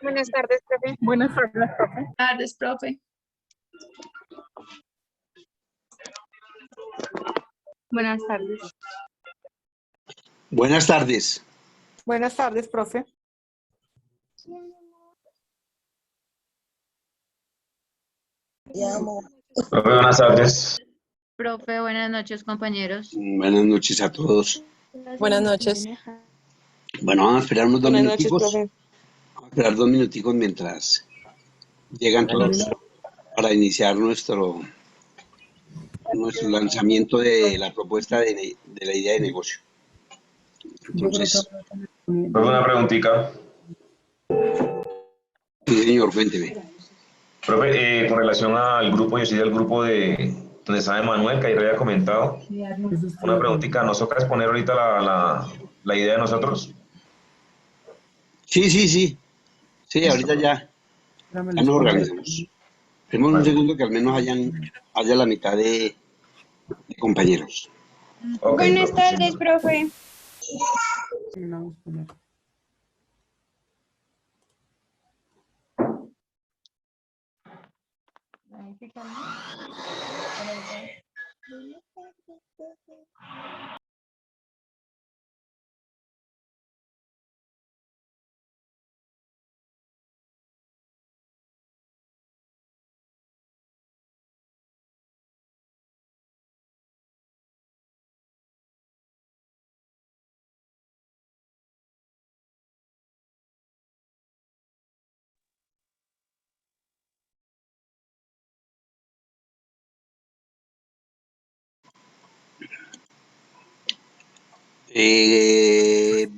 Buenas tardes, profe. Buenas tardes, profe. Buenas tardes, profe. Buenas tardes. Buenas tardes. Buenas tardes, profe. Profe, buenas tardes. Profe, buenas noches, compañeros. Buenas noches a todos. Buenas noches. Bueno, vamos a esperar unos 2 Buenas noches, minuticos. profe. Vamos a esperar 2 minuticos mientras llegan todos para iniciar nuestro lanzamiento de la propuesta de la idea de negocio. Entonces, Profe, una preguntita. sí, señor, cuénteme. Profe, con relación al grupo, yo soy del grupo de donde está Manuel, que ahí había comentado. Una preguntita, ¿nos toca exponer ahorita la idea de nosotros? Sí, ahorita ya nos organizamos. Esperemos un segundo que al menos haya la mitad de compañeros. Ok, Buenas profe. tardes, profe.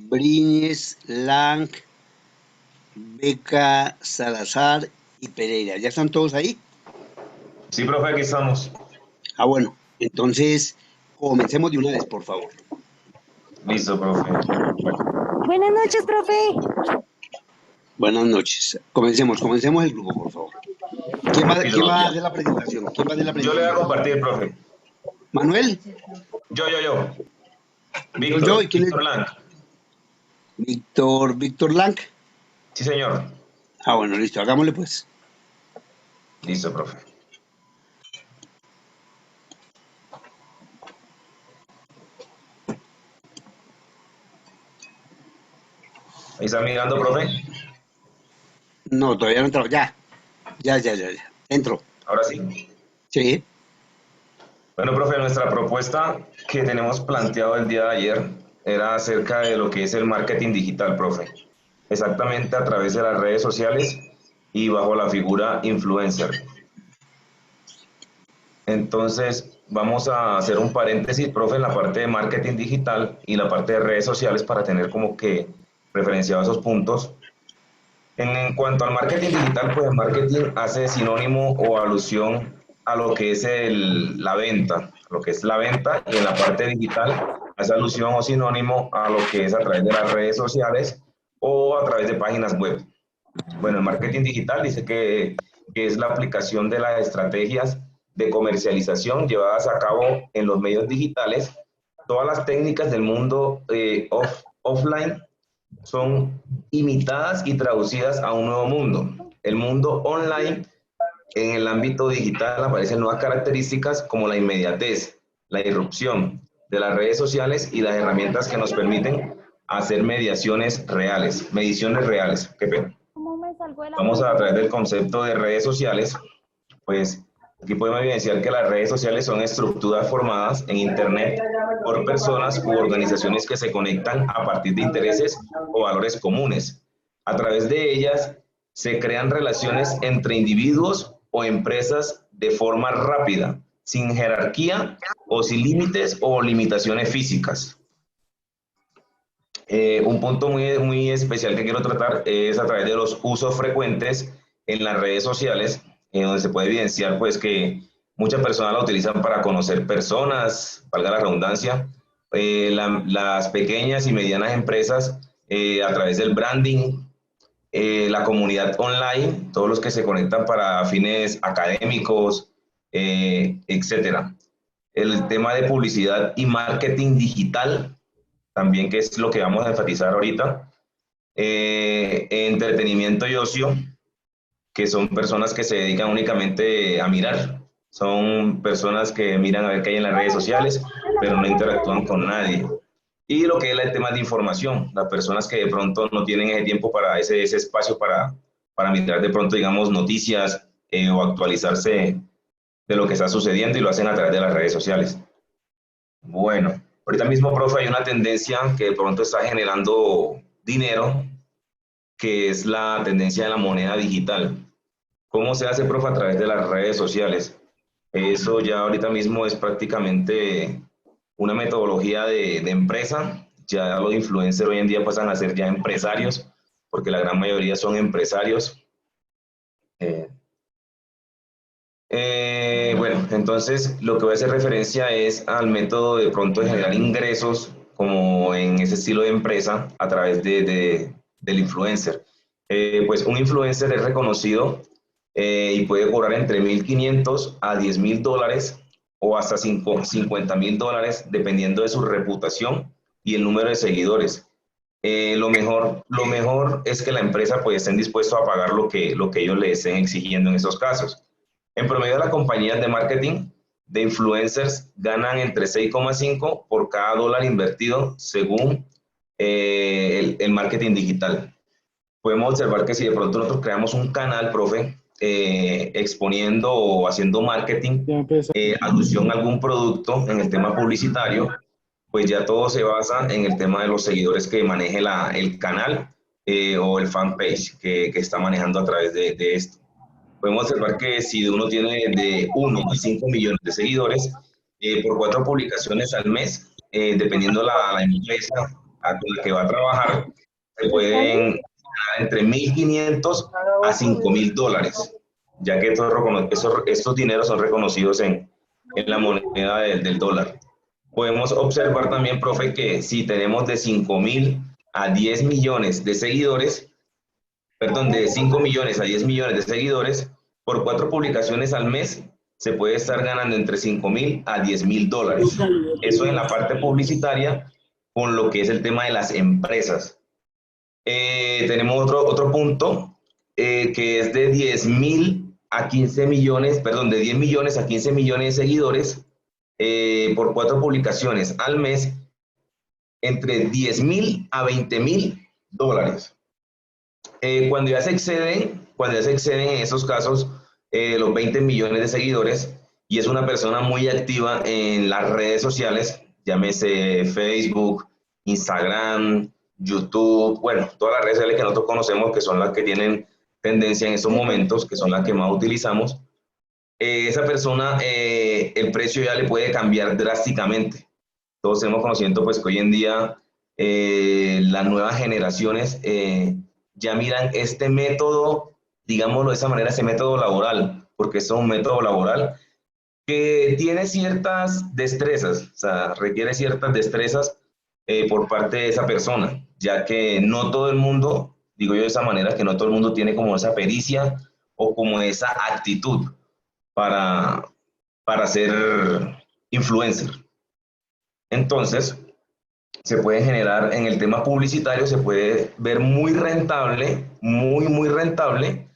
Briñes, Lang, Beca, Salazar y Pereira. ¿Ya están todos ahí? Sí, profe, aquí estamos. Ah, bueno. Entonces, comencemos de una vez, por favor. Listo, profe. Buenas noches, profe. Buenas noches. Comencemos el grupo, por favor. ¿Quién va a hacer la presentación? Yo le voy a compartir, profe. ¿Manuel? Yo. Yo, ¿y quién es? Víctor Lang. Víctor Lang. Sí, señor. Ah, bueno, listo, hagámosle pues. Listo, profe. Ahí está mirando, profe. No, todavía no he entrado. Ya. Entro. Ahora sí. Sí. Bueno, profe, nuestra propuesta que tenemos planteado el día de ayer era acerca de lo que es el marketing digital, profe. Exactamente a través de las redes sociales y bajo la figura influencer. Entonces, vamos a hacer un paréntesis, profe, en la parte de marketing digital y la parte de redes sociales para tener como que referenciados esos puntos. En cuanto al marketing digital, pues el marketing hace sinónimo o alusión a lo que es la venta, lo que es la venta, y en la parte digital hace alusión o sinónimo a lo que es a través de las redes sociales o a través de páginas web. Bueno, el marketing digital dice que es la aplicación de las estrategias de comercialización llevadas a cabo en los medios digitales. Todas las técnicas del mundo offline son imitadas y traducidas a un nuevo mundo. El mundo online, en el ámbito digital, aparecen nuevas características como la inmediatez, la irrupción de las redes sociales y las herramientas que nos permiten hacer mediciones reales. Qué pena. Vamos a través del concepto de redes sociales, pues aquí podemos evidenciar que las redes sociales son estructuras formadas en Internet por personas u organizaciones que se conectan a partir de intereses o valores comunes. A través de ellas se crean relaciones entre individuos o empresas de forma rápida, sin jerarquía o sin límites o limitaciones físicas. Un punto muy especial que quiero tratar es a través de los usos frecuentes en las redes sociales, donde se puede evidenciar pues que muchas personas la utilizan para conocer personas, valga la redundancia, las pequeñas y medianas empresas a través del branding, la comunidad online, todos los que se conectan para fines académicos, etcétera. El tema de publicidad y marketing digital, también que es lo que vamos a enfatizar ahorita, entretenimiento y ocio, que son personas que se dedican únicamente a mirar. Son personas que miran a ver qué hay en las redes sociales, pero no interactúan con nadie. Y lo que es el tema de información, las personas que de pronto no tienen ese tiempo para ese espacio para mirar de pronto, digamos, noticias o actualizarse de lo que está sucediendo y lo hacen a través de las redes sociales. Bueno, ahorita mismo, profe, hay una tendencia que de pronto está generando dinero, que es la tendencia de la moneda digital. ¿Cómo se hace, profe? A través de las redes sociales. Eso ya ahorita mismo es prácticamente una metodología de empresa. Ya los influencers hoy en día pasan a ser ya empresarios, porque la gran mayoría son empresarios. Bueno, entonces lo que voy a hacer referencia es al método de pronto de generar ingresos como en ese estilo de empresa a través del influencer. Pues un influencer es reconocido y puede cobrar entre 1.500 a 10.000 dólares o hasta 50.000 dólares dependiendo de su reputación y el número de seguidores. Lo mejor es que la empresa pues estén dispuestos a pagar lo que ellos le estén exigiendo en esos casos. En promedio, las compañías de marketing de influencers ganan entre 6,5 por cada dólar invertido según el marketing digital. Podemos observar que si de pronto nosotros creamos un canal, profe, exponiendo o haciendo marketing, alusión a algún producto en el tema publicitario, pues ya todo se basa en el tema de los seguidores que maneje el canal o el fanpage que está manejando a través de esto. Podemos observar que si uno tiene de 1 a 5 millones de seguidores, por 4 publicaciones al mes, dependiendo la empresa con la que va a trabajar, se pueden ganar entre 1.500 a 5.000 dólares, ya que estos dineros son reconocidos en la moneda del dólar. Podemos observar también, profe, que si tenemos de 5.000 a 10 millones de seguidores, perdón, de 5 millones a 10 millones de seguidores, por 4 publicaciones al mes se puede estar ganando entre 5.000 a 10.000 dólares. Eso en la parte publicitaria, con lo que es el tema de las empresas. Tenemos otro punto, que es de 10.000 a 15 millones, perdón, de 10 millones a 15 millones de seguidores, por 4 publicaciones al mes, entre 10.000 a 20.000 dólares. Cuando ya se exceden en esos casos los 20 millones de seguidores y es una persona muy activa en las redes sociales, llámese Facebook, Instagram, YouTube, bueno, todas las redes sociales que nosotros conocemos que son las que tienen tendencia en estos momentos, que son las que más utilizamos, esa persona el precio ya le puede cambiar drásticamente. Todos tenemos conocimiento pues que hoy en día las nuevas generaciones ya miran este método, digámoslo de esa manera, ese método laboral, porque es un método laboral que tiene ciertas destrezas, o sea, requiere ciertas destrezas por parte de esa persona, ya que no todo el mundo, digo yo de esa manera, que no todo el mundo tiene como esa pericia o como esa actitud para ser influencer. Entonces, se puede generar en el tema publicitario, se puede ver muy rentable, muy rentable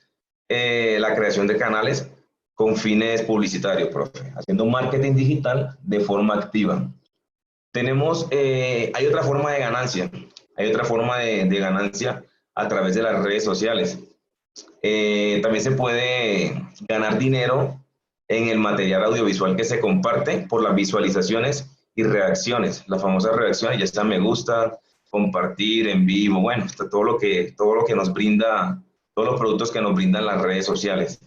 la creación de canales con fines publicitarios, profe, haciendo marketing digital de forma activa. Tenemos, hay otra forma de ganancia, a través de las redes sociales. También se puede ganar dinero en el material audiovisual que se comparte por las visualizaciones y reacciones, las famosas reacciones, ya está me gusta, compartir en vivo, bueno, todo lo que nos brinda, todos los productos que nos brindan las redes sociales.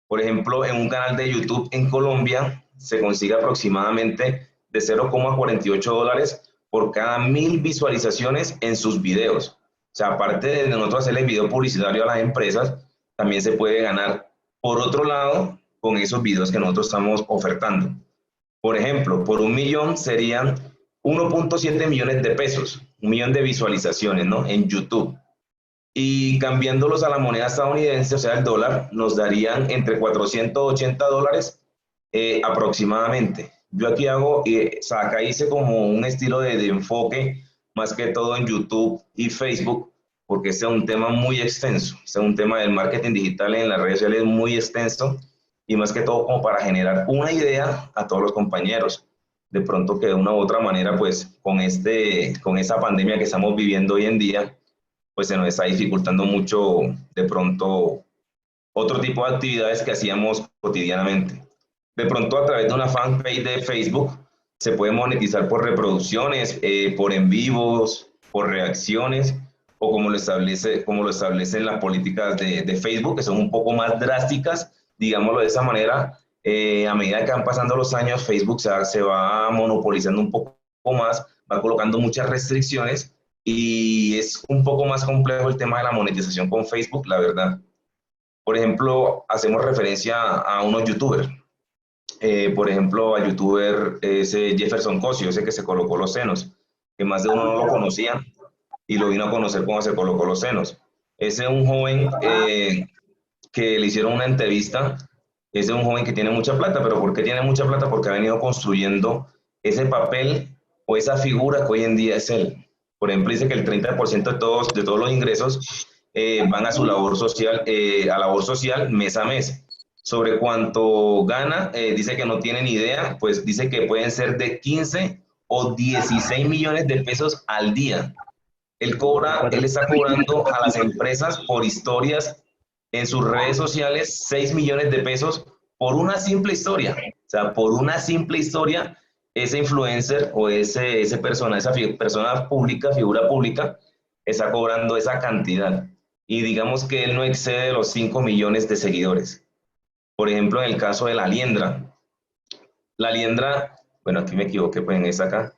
Por ejemplo, en un canal de YouTube en Colombia se consigue aproximadamente de 0,48 dólares por cada 1.000 visualizaciones en sus videos. O sea, aparte de nosotros hacerle video publicitario a las empresas, también se puede ganar por otro lado con esos videos que nosotros estamos ofertando. Por ejemplo, por 1 millón serían 1.7 millones de pesos, 1 millón de visualizaciones, ¿no? En YouTube. Y cambiándolos a la moneda estadounidense, o sea, el dólar, nos darían entre 480 dólares aproximadamente. Yo aquí hago, acá hice como un estilo de enfoque, más que todo en YouTube y Facebook, porque este es un tema muy extenso. Este es un tema del marketing digital en las redes sociales muy extenso y más que todo como para generar una idea a todos los compañeros. De pronto que de una u otra manera, pues con esta pandemia que estamos viviendo hoy en día, pues se nos está dificultando mucho de pronto otro tipo de actividades que hacíamos cotidianamente. De pronto a través de una fanpage de Facebook se puede monetizar por reproducciones, por en vivos, por reacciones, o como lo establecen las políticas de Facebook, que son un poco más drásticas, digámoslo de esa manera. A medida que van pasando los años, Facebook se va monopolizando un poco más, va colocando muchas restricciones y es un poco más complejo el tema de la monetización con Facebook, la verdad. Por ejemplo, hacemos referencia a unos youtubers. Por ejemplo, a youtuber ese Jefferson Cosio, ese que se colocó los senos, que más de uno no lo conocía y lo vino a conocer cuando se colocó los senos. Ese es un joven que le hicieron una entrevista. Ese es un joven que tiene mucha plata, pero ¿por qué tiene mucha plata? Porque ha venido construyendo ese papel o esa figura que hoy en día es él. Por ejemplo, dice que el 30% de todos los ingresos van a su labor social, a labor social mes a mes. Sobre cuánto gana, dice que no tiene ni idea, pues dice que pueden ser de 15 o 16 millones de pesos al día. Él está cobrando a las empresas por historias en sus redes sociales 6 millones de pesos por una simple historia. O sea, por una simple historia, ese influencer o esa persona pública, figura pública, está cobrando esa cantidad. Y digamos que él no excede los 5 millones de seguidores. Por ejemplo, en el caso de la liendra. La liendra, bueno, aquí me equivoqué, pues en esta acá,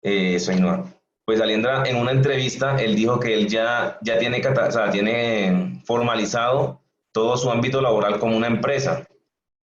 soy no. Pues Aliendra, en una entrevista, él dijo que él ya tiene, o sea, tiene formalizado todo su ámbito laboral como una empresa.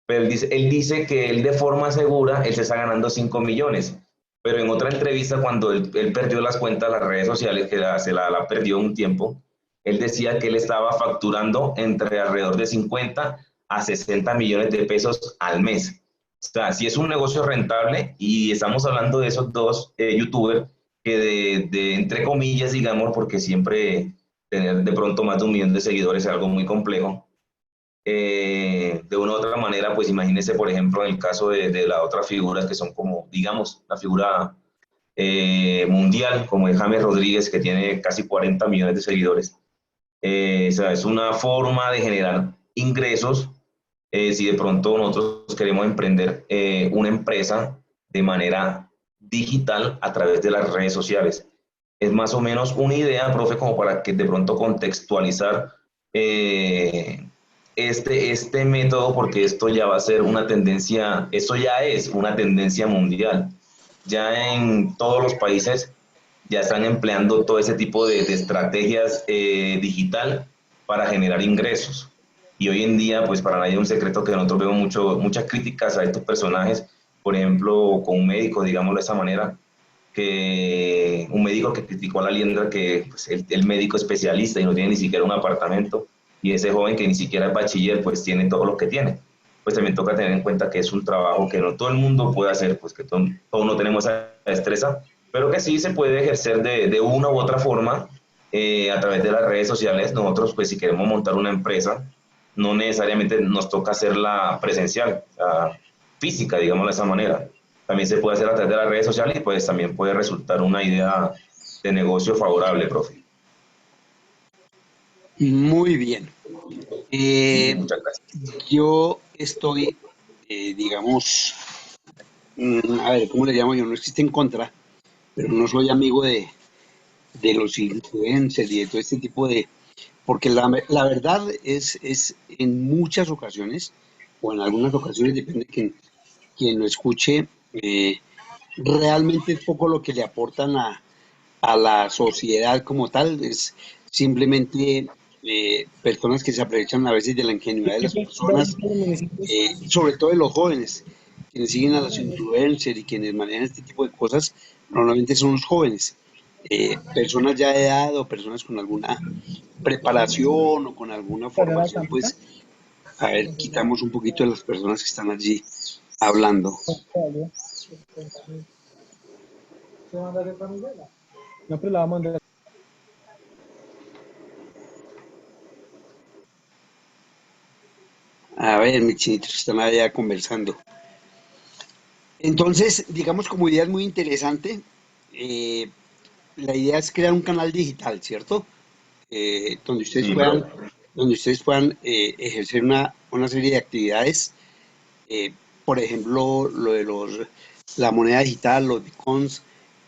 Pero él dice que él de forma segura, él se está ganando 5 millones. Pero en otra entrevista, cuando él perdió las cuentas, las redes sociales, que se la perdió un tiempo, él decía que él estaba facturando entre alrededor de 50 a 60 millones de pesos al mes. O sea, si es un negocio rentable y estamos hablando de esos dos youtubers que entre comillas, digamos, porque siempre tener de pronto más de 1 millón de seguidores es algo muy complejo. De una u otra manera, pues imagínese, por ejemplo, en el caso de las otras figuras que son como, digamos, la figura mundial, como es James Rodríguez, que tiene casi 40 millones de seguidores. O sea, es una forma de generar ingresos si de pronto nosotros queremos emprender una empresa de manera digital a través de las redes sociales. Es más o menos una idea, profe, como para que de pronto contextualizar este método, porque esto ya va a ser una tendencia, esto ya es una tendencia mundial. Ya en todos los países ya están empleando todo ese tipo de estrategias digital para generar ingresos. Y hoy en día, pues para nadie es un secreto que nosotros vemos muchas críticas a estos personajes, por ejemplo, con un médico, digámoslo de esa manera, que un médico que criticó a la liendra, que pues, el médico especialista y no tiene ni siquiera un apartamento, y ese joven que ni siquiera es bachiller, pues tiene todo lo que tiene. Pues también toca tener en cuenta que es un trabajo que no todo el mundo puede hacer, pues que todos no tenemos esa destreza, pero que sí se puede ejercer de una u otra forma a través de las redes sociales. Nosotros, pues si queremos montar una empresa, no necesariamente nos toca hacerla presencial, física, digámoslo de esa manera. También se puede hacer a través de las redes sociales y pues también puede resultar una idea de negocio favorable, profe. Muy bien. Muchas gracias. Yo estoy, digamos, a ver, ¿cómo le llamo yo? No es que esté en contra, pero no soy amigo de los influencers y de todo este tipo de... Porque la verdad es en muchas ocasiones, o en algunas ocasiones, depende de quien lo escuche, realmente es poco lo que le aportan a la sociedad como tal, es simplemente personas que se aprovechan a veces de la ingenuidad de las personas, sobre todo de los jóvenes, quienes siguen a los influencers y quienes manejan este tipo de cosas, normalmente son los jóvenes, personas ya de edad o personas con alguna preparación o con alguna formación, pues, a ver, quitamos un poquito de las personas que están allí hablando. A ver, mis chinitos están allá conversando. Entonces, digamos, como idea es muy interesante. eh, la idea es crear un canal digital, ¿cierto? Donde ustedes Sí, puedan, profe. ejercer una serie de actividades. eh, por ejemplo, la moneda digital, los bitcoins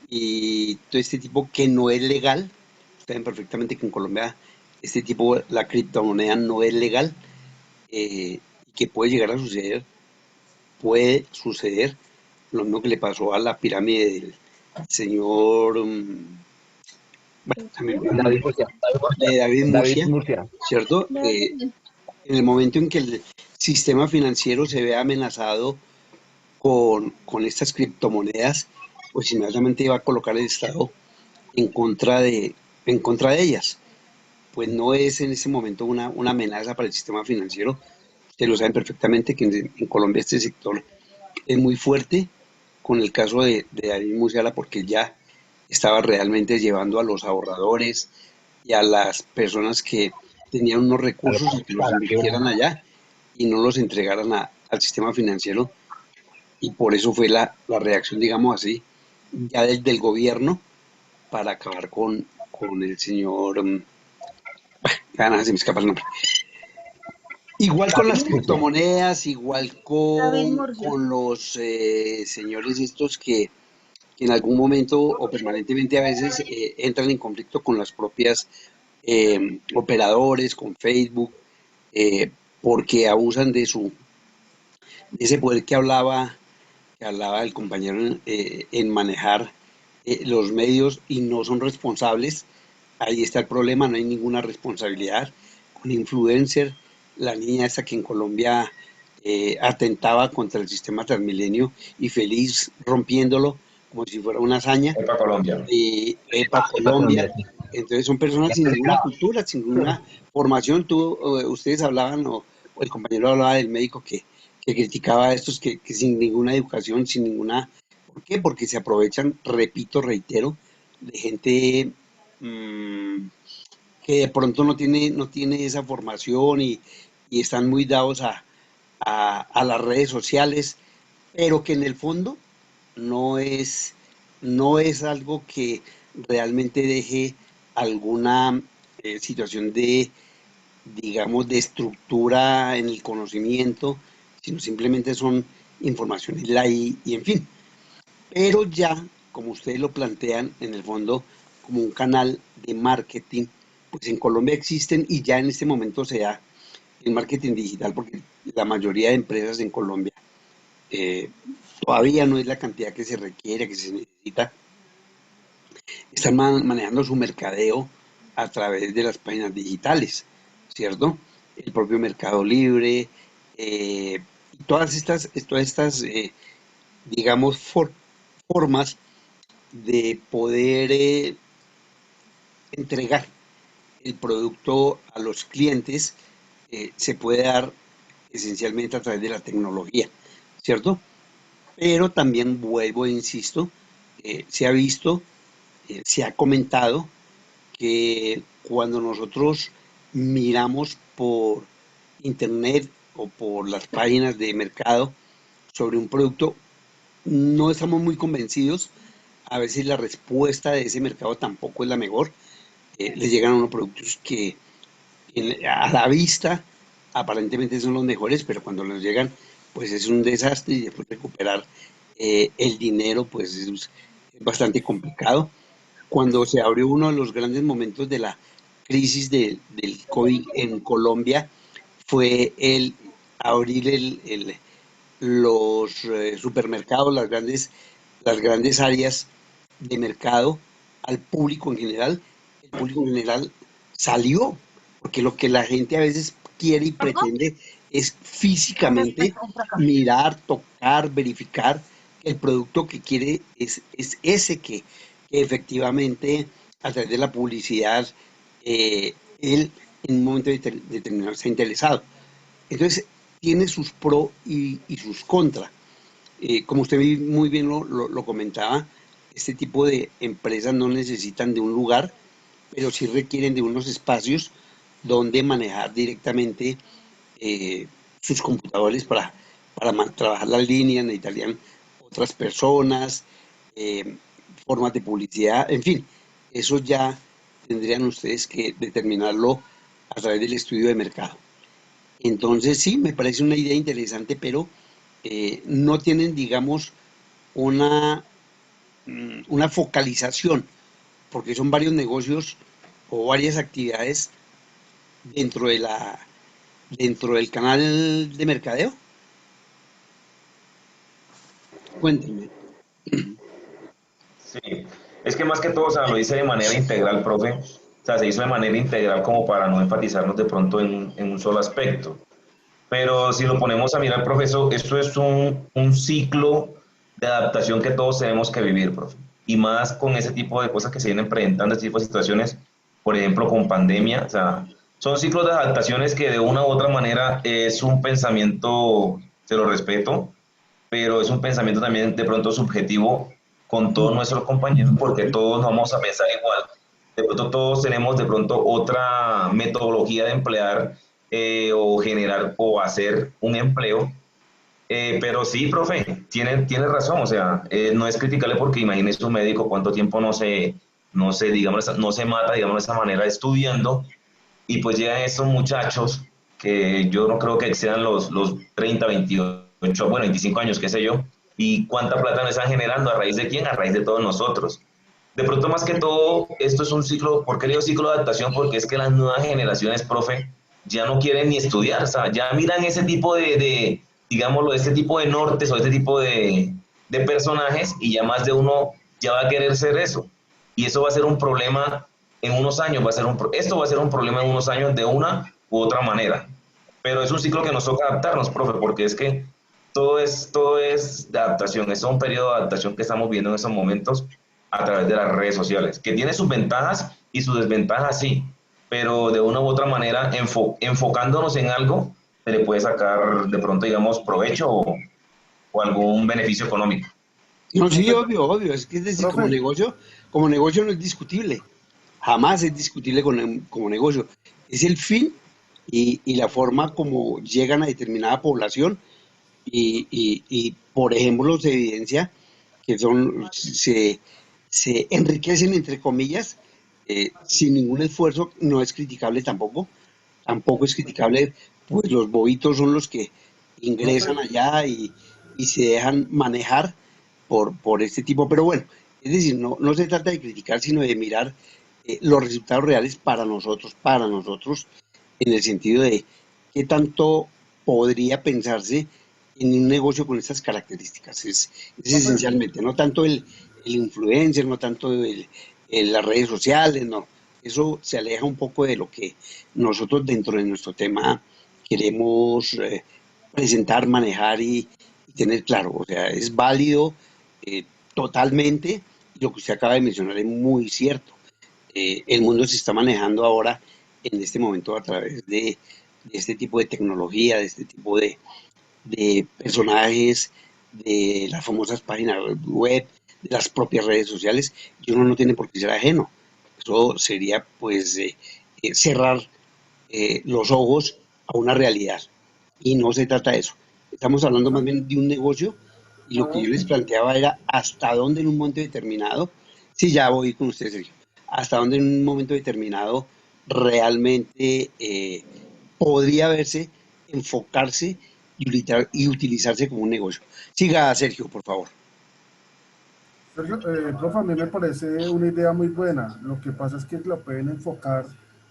y todo este tipo que no es legal. Saben perfectamente que en Colombia este tipo, la criptomoneda no es legal, y que puede llegar a suceder, puede suceder lo mismo que le pasó a la pirámide del señor, bueno, se me olvidó el David nombre, Murcia. de David David Murcia, Murcia. ¿cierto? En el momento en que el sistema financiero se ve amenazado con estas criptomonedas, pues inmediatamente iba a colocar el Estado en contra en contra de ellas. Pues no es en ese momento una amenaza para el sistema financiero. Ustedes lo saben perfectamente que en Colombia este sector es muy fuerte con el caso de David Musiala, porque ya estaba realmente llevando a los ahorradores y a las personas que tenían unos A lo recursos a que los pagación. invirtieran allá y no los entregaran al sistema financiero. Y por eso fue la reacción, digamos así, ya del gobierno para acabar con el señor, se me escapa el nombre. Igual con las David Murcia. criptomonedas, igual David Murcia. con los señores estos que en algún momento o permanentemente a veces entran en conflicto con las propias operadores, con Facebook, porque abusan de ese poder que hablaba el compañero en manejar los medios y no son responsables. Ahí está el problema, no hay ninguna responsabilidad. Con influencer, la niña esta que en Colombia atentaba contra el sistema Transmilenio y feliz rompiéndolo como si fuera una hazaña, Epa Colombia. EPA Para Colombia. Colombia, sí. Entonces son personas sin ninguna cultura, sin ninguna formación. Ustedes hablaban, o el compañero hablaba del médico que criticaba a estos que sin ninguna educación, sin ninguna... ¿Por qué? Porque se aprovechan, repito, reitero, de gente que de pronto no tiene esa formación y están muy dados a las redes sociales, pero que en el fondo no es, no es algo que realmente deje alguna situación de, digamos, de estructura en el conocimiento, sino simplemente son informaciones y en fin. Pero ya, como ustedes lo plantean, en el fondo, como un canal de marketing, pues en Colombia existen y ya en este momento se da el marketing digital, porque la mayoría de empresas en Colombia eh, todavía no es la cantidad que se requiere, que se necesita. Están manejando su mercadeo a través de las páginas digitales, ¿cierto? El propio Mercado Libre, todas estas digamos, formas de poder entregar el producto a los clientes se puede dar esencialmente a través de la tecnología, ¿cierto? Pero también vuelvo e insisto, se ha visto, se ha comentado que cuando nosotros miramos por internet o por las páginas de mercado sobre un producto, no estamos muy convencidos. A veces la respuesta de ese mercado tampoco es la mejor. Les llegan a unos productos que a la vista aparentemente son los mejores, pero cuando nos llegan, pues es un desastre y después recuperar el dinero, pues es bastante complicado. Cuando se abrió uno de los grandes momentos de la crisis del COVID en Colombia, fue el abrir los supermercados, las grandes áreas de mercado al público en general. El público en general salió, porque lo que la gente a veces quiere y pretende es físicamente mirar, tocar, verificar que el producto que quiere es ese que efectivamente a través de la publicidad él en un momento determinado está interesado. Entonces, tiene sus pros y sus contras. Como usted muy bien lo comentaba, este tipo de empresas no necesitan de un lugar, pero sí requieren de unos espacios donde manejar directamente sus computadores para trabajar las líneas, necesitarían otras personas, formas de publicidad, en fin, eso ya tendrían ustedes que determinarlo a través del estudio de mercado. Entonces sí, me parece una idea interesante, pero no tienen, digamos, una, una focalización, porque son varios negocios o varias actividades dentro de dentro del canal de mercadeo. Cuéntenme. Sí, es que más que todo, o sea, lo hice de manera integral, profe. O sea, se hizo de manera integral como para no enfatizarnos de pronto en un solo aspecto. Pero si lo ponemos a mirar, profesor, esto es un ciclo de adaptación que todos tenemos que vivir, profe. Y más con ese tipo de cosas que se vienen presentando, este tipo de situaciones, por ejemplo, con pandemia. O sea, son ciclos de adaptaciones que de una u otra manera es un pensamiento, se lo respeto, pero es un pensamiento también de pronto subjetivo con todos nuestros compañeros, porque todos no vamos a pensar igual. De pronto todos tenemos de pronto otra metodología de emplear o generar o hacer un empleo. Pero sí, profe, tiene razón, o sea, no es criticable porque imagínese un médico cuánto tiempo digamos, no se mata, digamos, de esa manera estudiando, y pues llegan estos muchachos que yo no creo que excedan los 30, 28, bueno, 25 años, qué sé yo, y cuánta plata me están generando, ¿a raíz de quién? A raíz de todos nosotros. De pronto, más que todo, esto es un ciclo. ¿Por qué le digo ciclo de adaptación? Porque es que las nuevas generaciones, profe, ya no quieren ni estudiar, o sea, ya miran ese tipo digámoslo, este tipo de nortes o este tipo de personajes, y ya más de uno ya va a querer ser eso. Y eso va a ser un problema en unos años, esto va a ser un problema en unos años de una u otra manera. Pero es un ciclo que nos toca adaptarnos, profe, porque es que todo es de adaptación, es un periodo de adaptación que estamos viendo en estos momentos a través de las redes sociales, que tiene sus ventajas y sus desventajas, sí, pero de una u otra manera, enfocándonos en algo, se le puede sacar de pronto, digamos, provecho o algún beneficio económico. No, sí, Profe, obvio, obvio. Es que es decir, profe, como negocio no es discutible. Jamás es discutible como negocio. Es el fin y la forma como llegan a determinada población y, por ejemplo, se evidencia que se enriquecen, entre comillas, sin ningún esfuerzo. No es criticable tampoco. Tampoco es criticable, pues los bobitos son los que profe, ingresan allá y se dejan manejar por este tipo. Pero bueno, es decir, no se trata de criticar, sino de mirar los resultados reales para nosotros, en el sentido de qué tanto podría pensarse en un negocio con estas características. Es profe, esencialmente, no tanto el influencer, no tanto las redes sociales, no. Eso se aleja un poco de lo que nosotros dentro de nuestro tema queremos presentar, manejar y tener claro. O sea, es válido eh, totalmente. Lo que usted acaba de mencionar es muy cierto. El mundo se está manejando ahora en este momento a través de este tipo de tecnología, de este tipo de personajes, de las famosas páginas web, de las propias redes sociales, y uno no tiene por qué ser ajeno. Eso sería pues cerrar los ojos a una realidad. Y no se trata de eso. Estamos hablando más bien de un negocio y lo que yo les planteaba era hasta dónde en un momento determinado, sí, ya voy con ustedes, Sergio, hasta dónde en un momento determinado realmente podría verse, enfocarse y utilizarse como un negocio. Siga, Sergio, por favor. Sergio, profe, a mí me parece una idea muy buena. Lo que pasa es que lo pueden enfocar,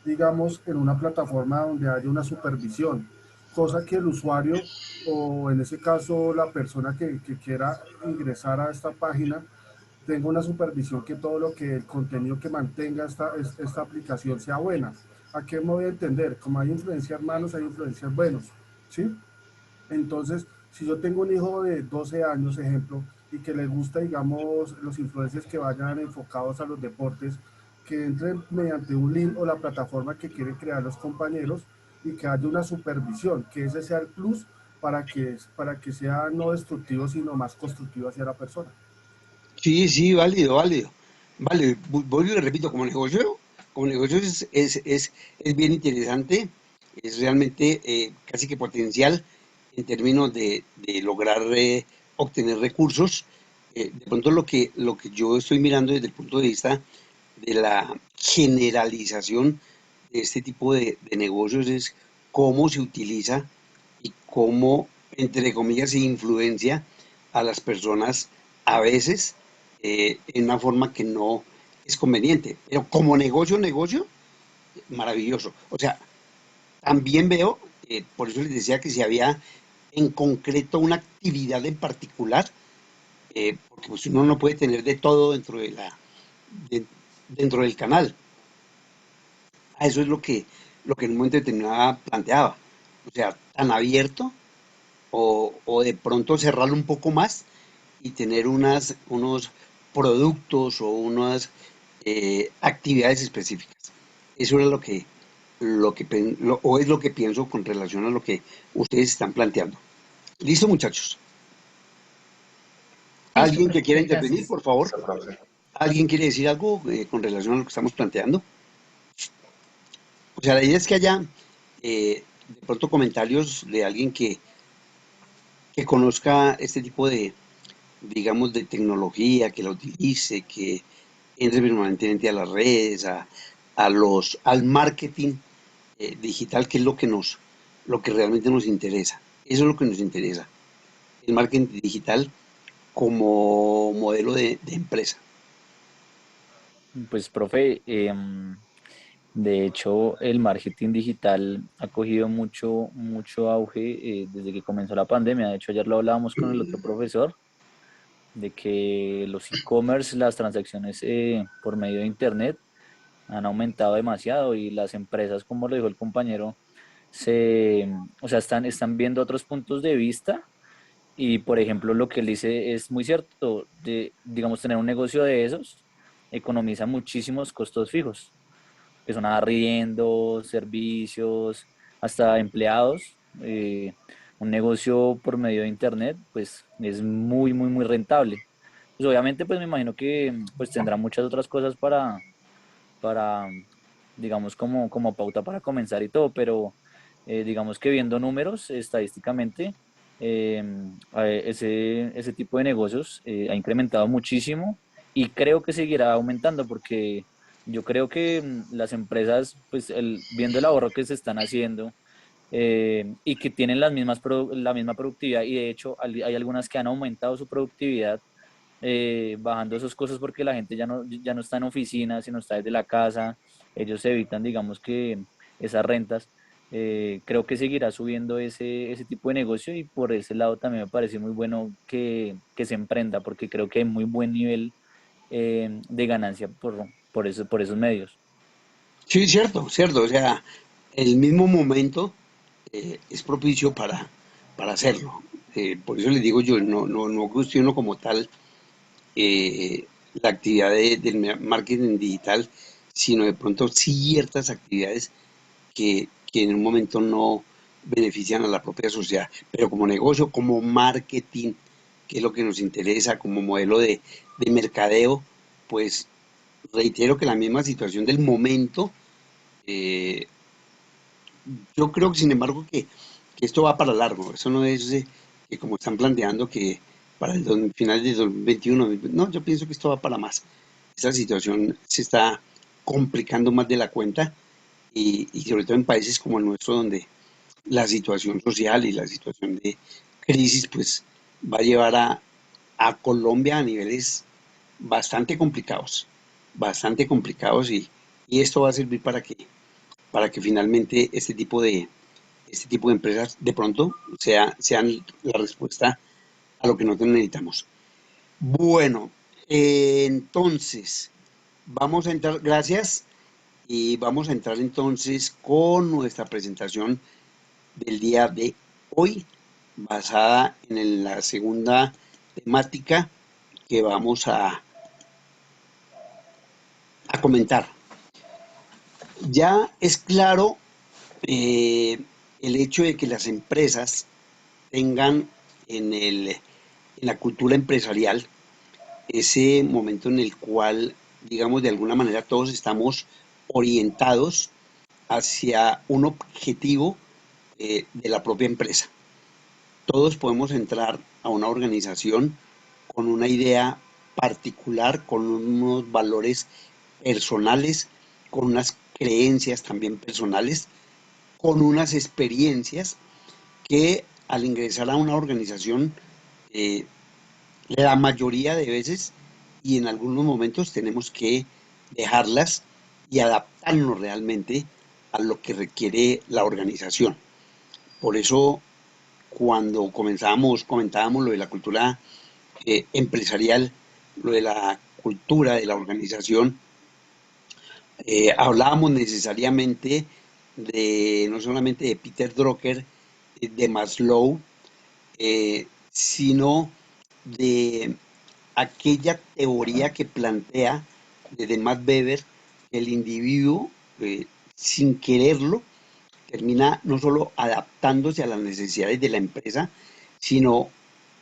digamos, en una plataforma donde haya una supervisión, cosa que el usuario o en ese caso la persona que quiera ingresar a esta página tenga una supervisión, que todo lo que el contenido que mantenga esta aplicación sea buena. ¿A qué me voy a entender? Como hay influencias malos, hay influencias buenos, ¿sí? Entonces, si yo tengo un hijo de 12 años, ejemplo, y que le gusta, digamos, los influencers que vayan enfocados a los deportes, que entren mediante un link o la plataforma que quieren crear los compañeros y que haya una supervisión, que ese sea el plus para que sea no destructivo, sino más constructivo hacia la persona. Sí, sí, válido, válido. Vale, vuelvo y le repito, como negocio es bien interesante, es realmente casi que potencial en términos de lograr obtener recursos. De pronto lo que yo estoy mirando desde el punto de vista de la generalización de este tipo de negocios es cómo se utiliza y cómo, entre comillas, se influencia a las personas a veces en una forma que no es conveniente. Pero como negocio, maravilloso. O sea, también veo, por eso les decía que si había en concreto una actividad en particular, porque pues uno no puede tener de todo de- dentro del canal. A eso es lo que en un momento determinado planteaba. O sea, tan abierto o de pronto cerrarlo un poco más y tener unos productos o unas actividades específicas. Eso era o es lo que pienso con relación a lo que ustedes están planteando. ¿Listo, muchachos? Listo, ¿Alguien que profe. quiera intervenir, Gracias. por favor? Listo, profe. ¿Alguien quiere decir algo con relación a lo que estamos planteando? O sea, la idea es que haya de pronto comentarios de alguien que conozca este tipo digamos, de tecnología, que la utilice, que entre permanentemente a las redes, al marketing digital, que es lo que realmente nos interesa. Eso es lo que nos interesa. El marketing digital como modelo de empresa. Pues, profe, de hecho, el marketing digital ha cogido mucho auge desde que comenzó la pandemia. De hecho, ayer lo hablábamos con el otro profesor, de que los e-commerce, las transacciones por medio de Internet han aumentado demasiado y las empresas, como lo dijo el compañero, o sea, están viendo otros puntos de vista y, por ejemplo, lo que él dice es muy cierto, digamos, tener un negocio de esos economiza muchísimos costos fijos, que son arriendos, servicios, hasta empleados. Un negocio por medio de internet, pues es muy rentable. Pues obviamente, pues me imagino que pues tendrá muchas otras cosas para digamos, como pauta para comenzar y todo, pero digamos que viendo números estadísticamente, eh, ese tipo de negocios ha incrementado muchísimo y creo que seguirá aumentando porque yo creo que las empresas, pues viendo el ahorro que se están haciendo y que tienen la misma productividad y de hecho hay algunas que han aumentado su productividad bajando esos costos porque la gente ya no está en oficina, sino está desde la casa, ellos evitan, digamos que esas rentas. Creo que seguirá subiendo ese tipo de negocio y por ese lado también me parece muy bueno que se emprenda porque creo que hay muy buen nivel de ganancia por esos medios. Sí, cierto, cierto. O sea, el mismo momento es propicio para hacerlo. Por eso les digo yo, no cuestiono como tal eh, la actividad del marketing digital, sino de pronto ciertas actividades que en un momento no benefician a la propia sociedad. Pero como negocio, como marketing, que es lo que nos interesa, como modelo de mercadeo, pues reitero que la misma situación del momento, eh, yo creo que sin embargo que esto va para largo, eso no es que como están planteando que para el final de 2021, no, yo pienso que esto va para más. Esta situación se está complicando más de la cuenta y sobre todo en países como el nuestro donde la situación social y la situación de crisis pues va a llevar a Colombia a niveles bastante complicados y esto va a servir para que finalmente este tipo de empresas de pronto sean la respuesta a lo que nosotros necesitamos. Bueno, entonces, vamos a entrar, gracias, y vamos a entrar entonces con nuestra presentación del día de hoy, basada en la segunda temática que vamos a comentar. Ya es claro el hecho de que las empresas tengan en la cultura empresarial ese momento en el cual, digamos, de alguna manera todos estamos orientados hacia un objetivo de la propia empresa. todos podemos entrar a una organización con una idea particular, con unos valores personales, con unas creencias también personales, con unas experiencias que al ingresar a una organización, eh, la mayoría de veces y en algunos momentos tenemos que dejarlas y adaptarnos realmente a lo que requiere la organización. Por eso, cuando comentábamos lo de la cultura empresarial, lo de la cultura de la organización, hablábamos necesariamente de no solamente de Peter Drucker, de Maslow, sino de aquella teoría que plantea desde Max Weber que el individuo, sin quererlo, termina no solo adaptándose a las necesidades de la empresa, sino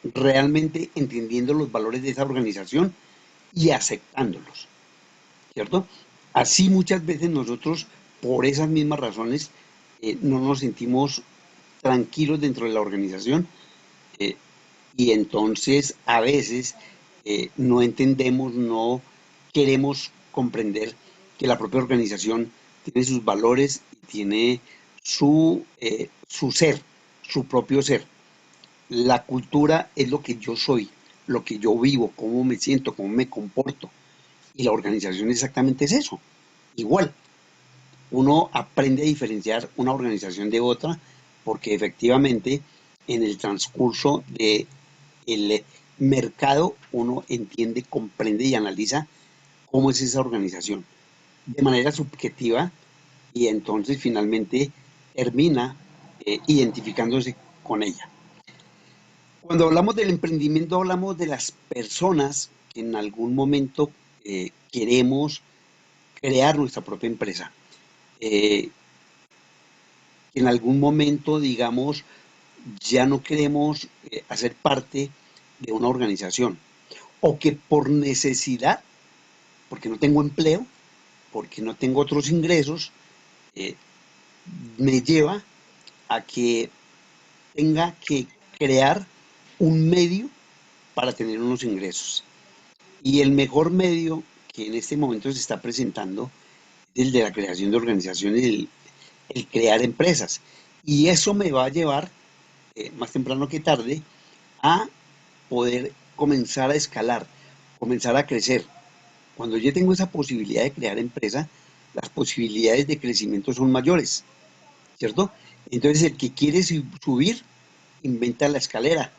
realmente entendiendo los valores de esa organización y aceptándolos, ¿cierto? Así muchas veces nosotros, por esas mismas razones, no nos sentimos tranquilos dentro de la organización, eh, y entonces a veces no entendemos, no queremos comprender que la propia organización tiene sus valores y tiene su ser, su propio ser. La cultura es lo que yo soy, lo que yo vivo, cómo me siento, cómo me comporto. Y la organización exactamente es eso. Igual, uno aprende a diferenciar una organización de otra porque efectivamente en el transcurso de el mercado uno entiende, comprende y analiza cómo es esa organización de manera subjetiva y entonces finalmente termina identificándose con ella. Cuando hablamos del emprendimiento hablamos de las personas que en algún momento queremos crear nuestra propia empresa. Que en algún momento, digamos, ya no queremos hacer parte de una organización o que por necesidad, porque no tengo empleo, porque no tengo otros ingresos, eh, me lleva a que tenga que crear un medio para tener unos ingresos. Y el mejor medio que en este momento se está presentando es el de la creación de organizaciones, el crear empresas. Y eso me va a llevar, más temprano que tarde, a poder comenzar a escalar, comenzar a crecer. Cuando yo tengo esa posibilidad de crear empresa, las posibilidades de crecimiento son mayores, ¿cierto? Entonces el que quiere subir, inventa la escalera,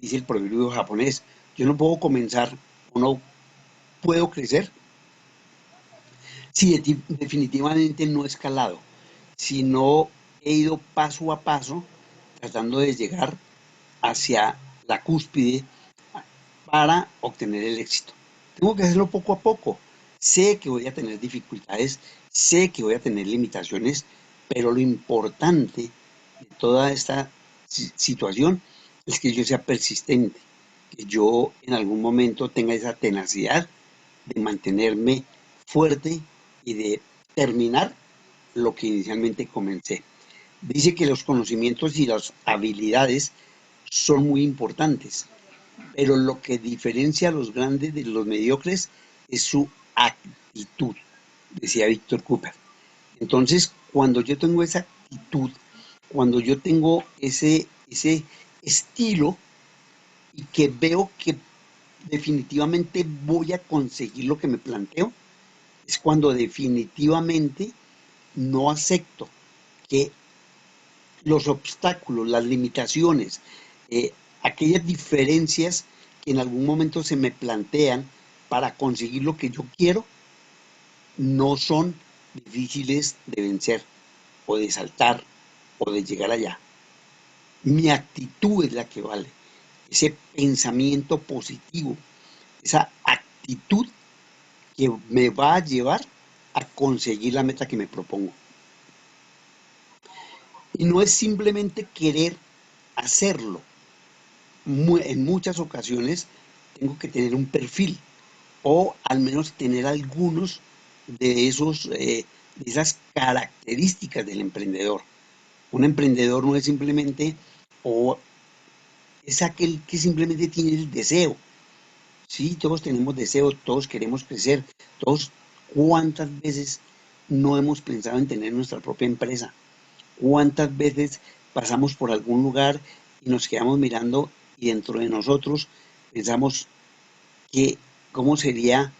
dice el proverbio japonés. Yo no puedo comenzar o no puedo crecer si definitivamente no he escalado, si no he ido paso a paso tratando de llegar hacia la cúspide para obtener el éxito. Tengo que hacerlo poco a poco. Sé que voy a tener dificultades, sé que voy a tener limitaciones, pero lo importante de toda esta situación es que yo sea persistente, que yo en algún momento tenga esa tenacidad de mantenerme fuerte y de terminar lo que inicialmente comencé. Dice que los conocimientos y las habilidades son muy importantes, pero lo que diferencia a los grandes de los mediocres es su actitud, decía Víctor Cooper. Entonces, cuando yo tengo esa actitud, cuando yo tengo ese estilo y que veo que definitivamente voy a conseguir lo que me planteo, es cuando definitivamente no acepto que los obstáculos, las limitaciones, aquellas diferencias que en algún momento se me plantean para conseguir lo que yo quiero, no son difíciles de vencer o de saltar o de llegar allá. Mi actitud es la que vale, ese pensamiento positivo, esa actitud que me va a llevar a conseguir la meta que me propongo. Y no es simplemente querer hacerlo. En muchas ocasiones tengo que tener un perfil o al menos tener algunos de esas características del emprendedor. Un emprendedor no es simplemente o es aquel que simplemente tiene el deseo. Sí, todos tenemos deseo, todos queremos crecer, todos, ¿cuántas veces no hemos pensado en tener nuestra propia empresa? ¿Cuántas veces pasamos por algún lugar y nos quedamos mirando y dentro de nosotros pensamos que cómo sería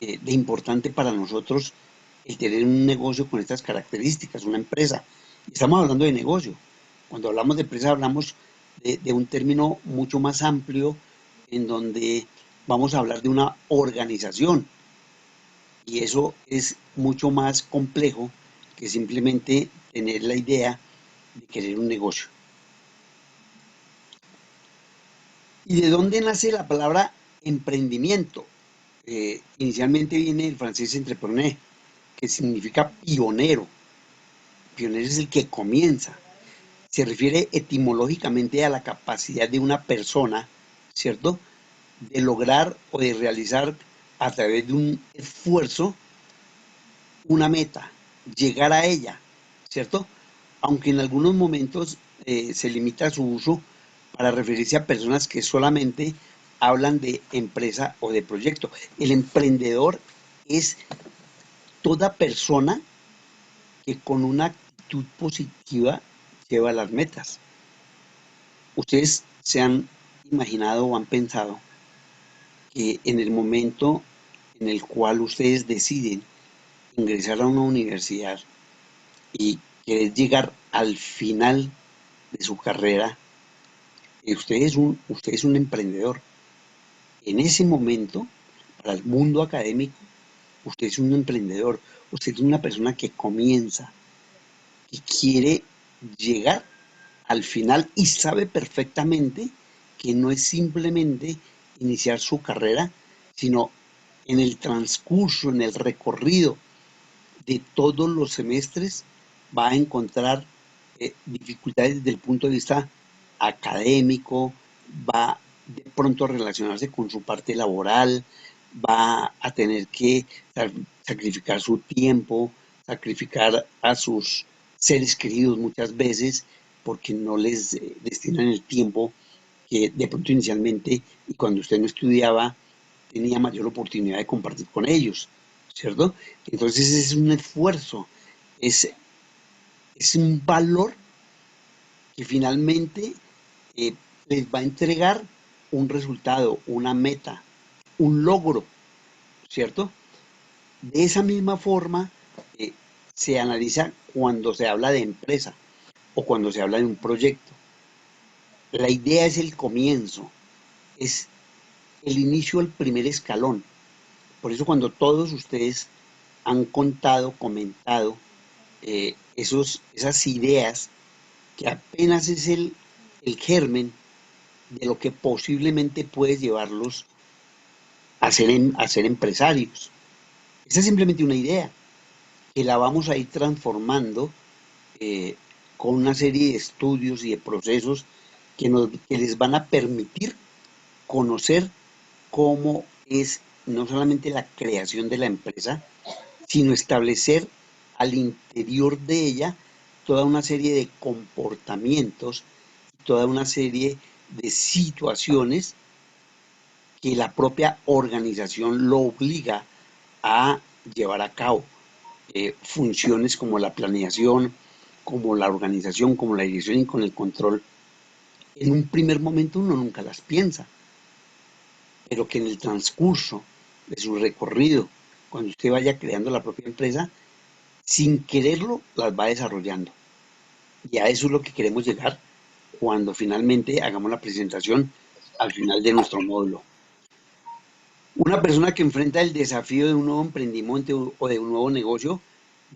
de importante para nosotros el tener un negocio con estas características, una empresa? Estamos hablando de negocio. Cuando hablamos de empresa hablamos de un término mucho más amplio en donde vamos a hablar de una organización y eso es mucho más complejo que simplemente tener la idea de querer un negocio. ¿Y de dónde nace la palabra emprendimiento? Inicialmente viene del francés entrepreneur, que significa pionero. Pionero es el que comienza. Se refiere etimológicamente a la capacidad de una persona, ¿cierto?, de lograr o de realizar a través de un esfuerzo una meta, llegar a ella, ¿cierto? Aunque en algunos momentos se limita su uso para referirse a personas que solamente hablan de empresa o de proyecto. El emprendedor es toda persona que con una actitud positiva lleva las metas. Ustedes se han imaginado o han pensado que en el momento en el cual ustedes deciden ingresar a una universidad y querer llegar al final de su carrera, usted es un emprendedor. En ese momento, para el mundo académico, usted es un emprendedor. Usted es una persona que comienza, que quiere llegar al final y sabe perfectamente que no es simplemente iniciar su carrera, sino en el transcurso, en el recorrido de todos los semestres va a encontrar dificultades desde el punto de vista académico, va de pronto a relacionarse con su parte laboral, va a tener que sacrificar su tiempo, sacrificar a sus seres queridos muchas veces porque no les destinan el tiempo que de pronto inicialmente y cuando usted no estudiaba tenía mayor oportunidad de compartir con ellos, ¿cierto? Entonces es un esfuerzo, es, es un valor que finalmente eh, les va a entregar un resultado, una meta, un logro, ¿cierto? De esa misma forma eh, se analiza cuando se habla de empresa o cuando se habla de un proyecto. La idea es el comienzo, es el inicio del primer escalón. Por eso cuando todos ustedes han contado, comentado esas ideas que apenas es el germen de lo que posiblemente puede llevarlos a ser empresarios. Esa es simplemente una idea que la vamos a ir transformando eh, con una serie de estudios y de procesos que les van a permitir conocer cómo es no solamente la creación de la empresa, sino establecer al interior de ella toda una serie de comportamientos, toda una serie de situaciones que la propia organización lo obliga a llevar a cabo. Funciones como la planeación, como la organización, como la dirección y con el control. En un primer momento uno nunca las piensa, pero que en el transcurso de su recorrido, cuando usted vaya creando la propia empresa, sin quererlo, las va desarrollando. Y a eso es lo que queremos llegar cuando finalmente hagamos la presentación al final de nuestro módulo. Una persona que enfrenta el desafío de un nuevo emprendimiento o de un nuevo negocio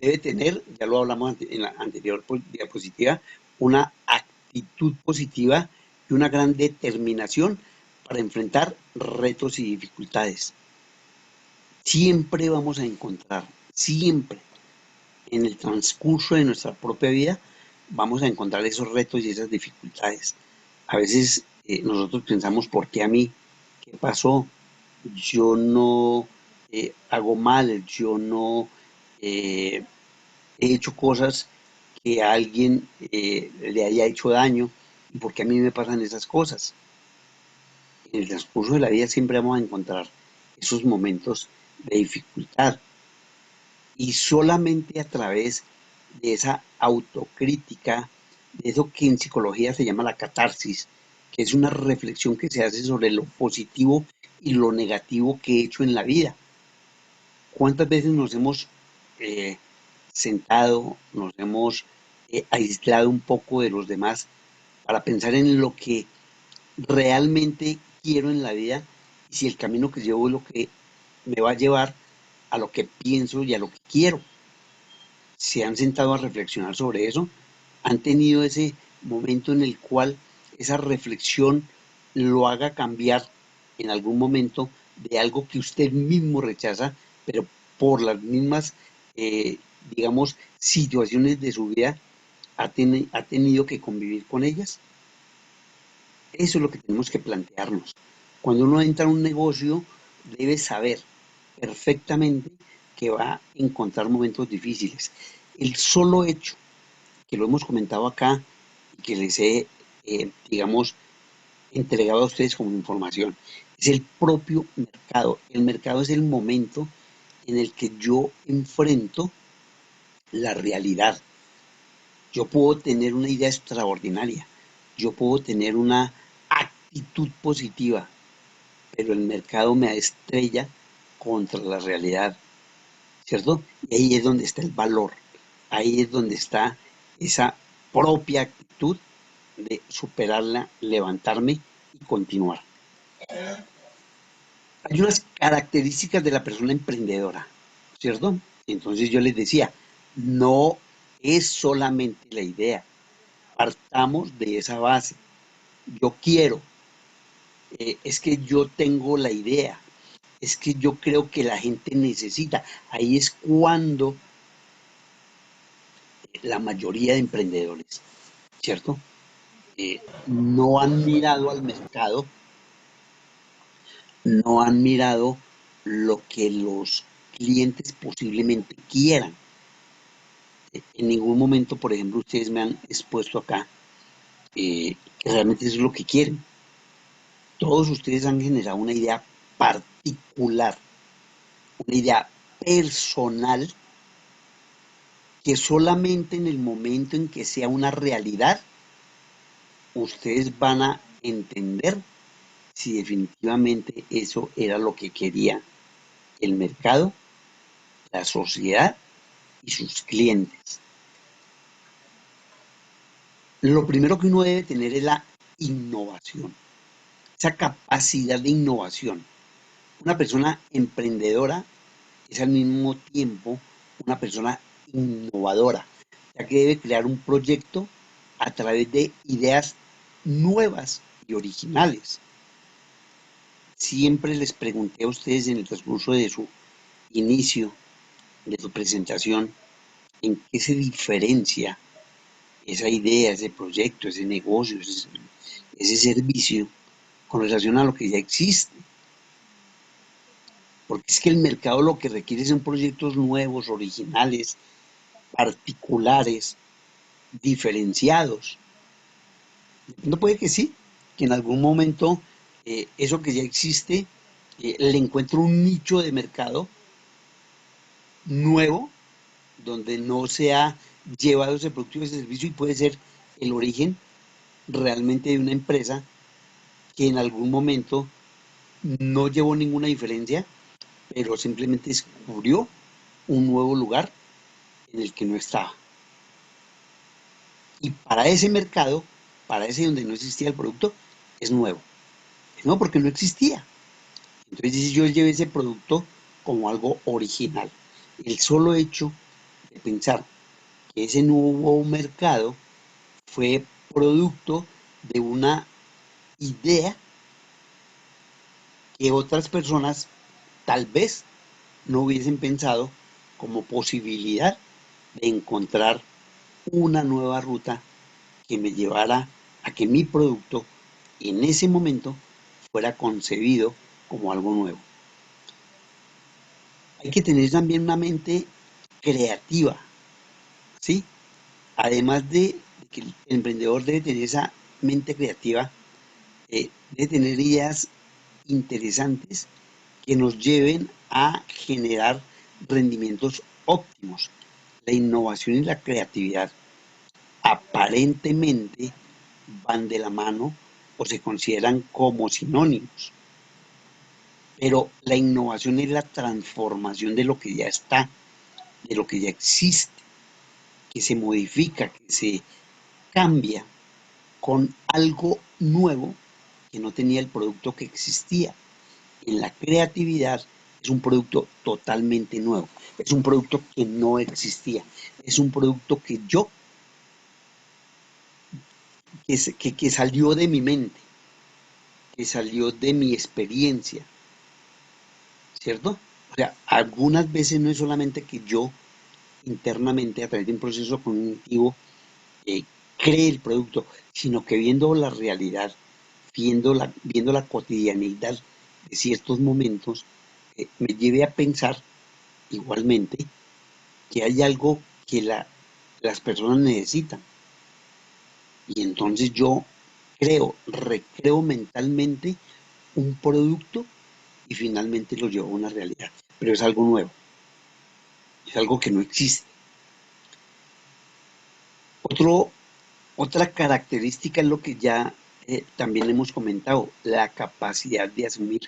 debe tener, ya lo hablamos en la anterior diapositiva, una actitud positiva y una gran determinación para enfrentar retos y dificultades. Siempre vamos a encontrar, siempre, en el transcurso de nuestra propia vida, vamos a encontrar esos retos y esas dificultades. A veces nosotros pensamos, ¿por qué a mí? ¿Qué pasó? Yo no hago mal, yo no he hecho cosas que a alguien le haya hecho daño, ¿y por qué a mí me pasan esas cosas? en el transcurso de la vida siempre vamos a encontrar esos momentos de dificultad y solamente a través de esa autocrítica, de eso que en psicología se llama la catarsis, que es una reflexión que se hace sobre lo positivo y lo negativo que he hecho en la vida. ¿Cuántas veces nos hemos eh, sentado, nos hemos aislado un poco de los demás para pensar en lo que realmente quiero en la vida y si el camino que llevo es lo que me va a llevar a lo que pienso y a lo que quiero? ¿Se han sentado a reflexionar sobre eso? ¿Han tenido ese momento en el cual esa reflexión lo haga cambiar en algún momento de algo que usted mismo rechaza, pero por las mismas, eh, digamos, situaciones de su vida ha tenido que convivir con ellas? Eso es lo que tenemos que plantearnos. Cuando uno entra a un negocio, debe saber perfectamente que va a encontrar momentos difíciles. El solo hecho, que lo hemos comentado acá y que les he, digamos, entregado a ustedes como información, es el propio mercado. El mercado es el momento en el que yo enfrento la realidad. Yo puedo tener una idea extraordinaria, yo puedo tener una actitud positiva, pero el mercado me estrella contra la realidad, ¿cierto? Y ahí es donde está el valor, ahí es donde está esa propia actitud de superarla, levantarme y continuar. Hay unas características de la persona emprendedora, ¿cierto? Entonces yo les decía, no es solamente la idea, partamos de esa base. Yo quiero, es que yo tengo la idea, es que yo creo que la gente necesita. Ahí es cuando la mayoría de emprendedores, ¿cierto? No han mirado al mercado, no han mirado lo que los clientes posiblemente quieran. En ningún momento, por ejemplo, ustedes me han expuesto acá que realmente eso es lo que quieren. Todos ustedes han generado una idea particular, una idea personal que solamente en el momento en que sea una realidad, ustedes van a entender si definitivamente eso era lo que quería el mercado, la sociedad y sus clientes. Lo primero que uno debe tener es la innovación, esa capacidad de innovación. Una persona emprendedora es al mismo tiempo una persona innovadora, ya que debe crear un proyecto a través de ideas nuevas y originales. Siempre les pregunté a ustedes en el transcurso de su inicio, de su presentación, en qué se diferencia esa idea, ese proyecto, ese negocio, ese servicio con relación a lo que ya existe. Porque es que el mercado lo que requiere son proyectos nuevos, originales, particulares, diferenciados. No puede que sí, que en algún momento eso que ya existe le encuentre un nicho de mercado nuevo donde no se ha llevado ese producto y ese servicio y puede ser el origen realmente de una empresa que en algún momento no llevó ninguna diferencia, pero simplemente descubrió un nuevo lugar en el que no estaba. Y para ese mercado, para ese donde no existía el producto, es nuevo. Es nuevo porque no existía. Entonces yo llevé ese producto como algo original. El solo hecho de pensar que ese nuevo mercado fue producto de una idea que otras personas tal vez no hubiesen pensado como posibilidad de encontrar una nueva ruta que me llevara a que mi producto en ese momento fuera concebido como algo nuevo. Hay que tener también una mente creativa, ¿sí? Además de que el emprendedor debe tener esa mente creativa, debe tener ideas interesantes que nos lleven a generar rendimientos óptimos. La innovación y la creatividad aparentemente van de la mano o se consideran como sinónimos, pero la innovación es la transformación de lo que ya está, de lo que ya existe, que se modifica, que se cambia con algo nuevo que no tenía el producto que existía. En la creatividad es un producto totalmente nuevo, es un producto que no existía, es un producto que que salió de mi mente, que salió de mi experiencia, ¿cierto? O sea, algunas veces no es solamente que yo internamente a través de un proceso cognitivo eh, cree el producto, sino que viendo la realidad, viendo la cotidianidad de ciertos momentos, me lleve a pensar igualmente que hay algo que las personas necesitan. Y entonces yo recreo mentalmente un producto y finalmente lo llevo a una realidad. Pero es algo nuevo, es algo que no existe. Otra característica es lo que ya también hemos comentado, la capacidad de asumir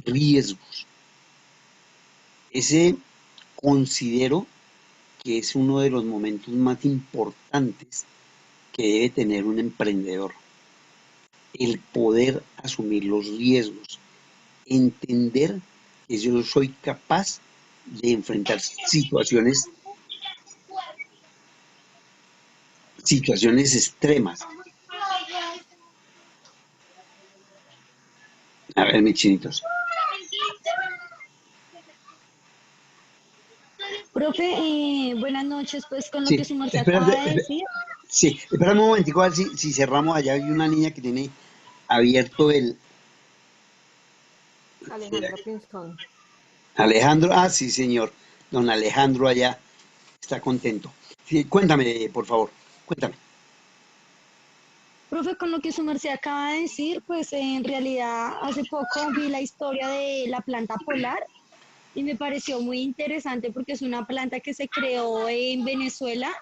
riesgos. Ese considero que es uno de los momentos más importantes que debe tener un emprendedor. El poder asumir los riesgos, entender que yo soy capaz de enfrentar situaciones extremas. A ver, mis chinitos. Profe, buenas noches, pues con lo Sí, que su merced espérate, acaba de decir. sí, espérame un momentico a ver si cerramos allá. Hay una niña que tiene abierto el... Alejandra Pinzón. Alejandro, sí señor, don Alejandro allá está contento. Sí, cuéntame, por favor, cuéntame. Profe, con lo que su merced acaba de decir, pues en realidad hace poco vi la historia de la planta polar y me pareció muy interesante porque es una planta que se creó en Venezuela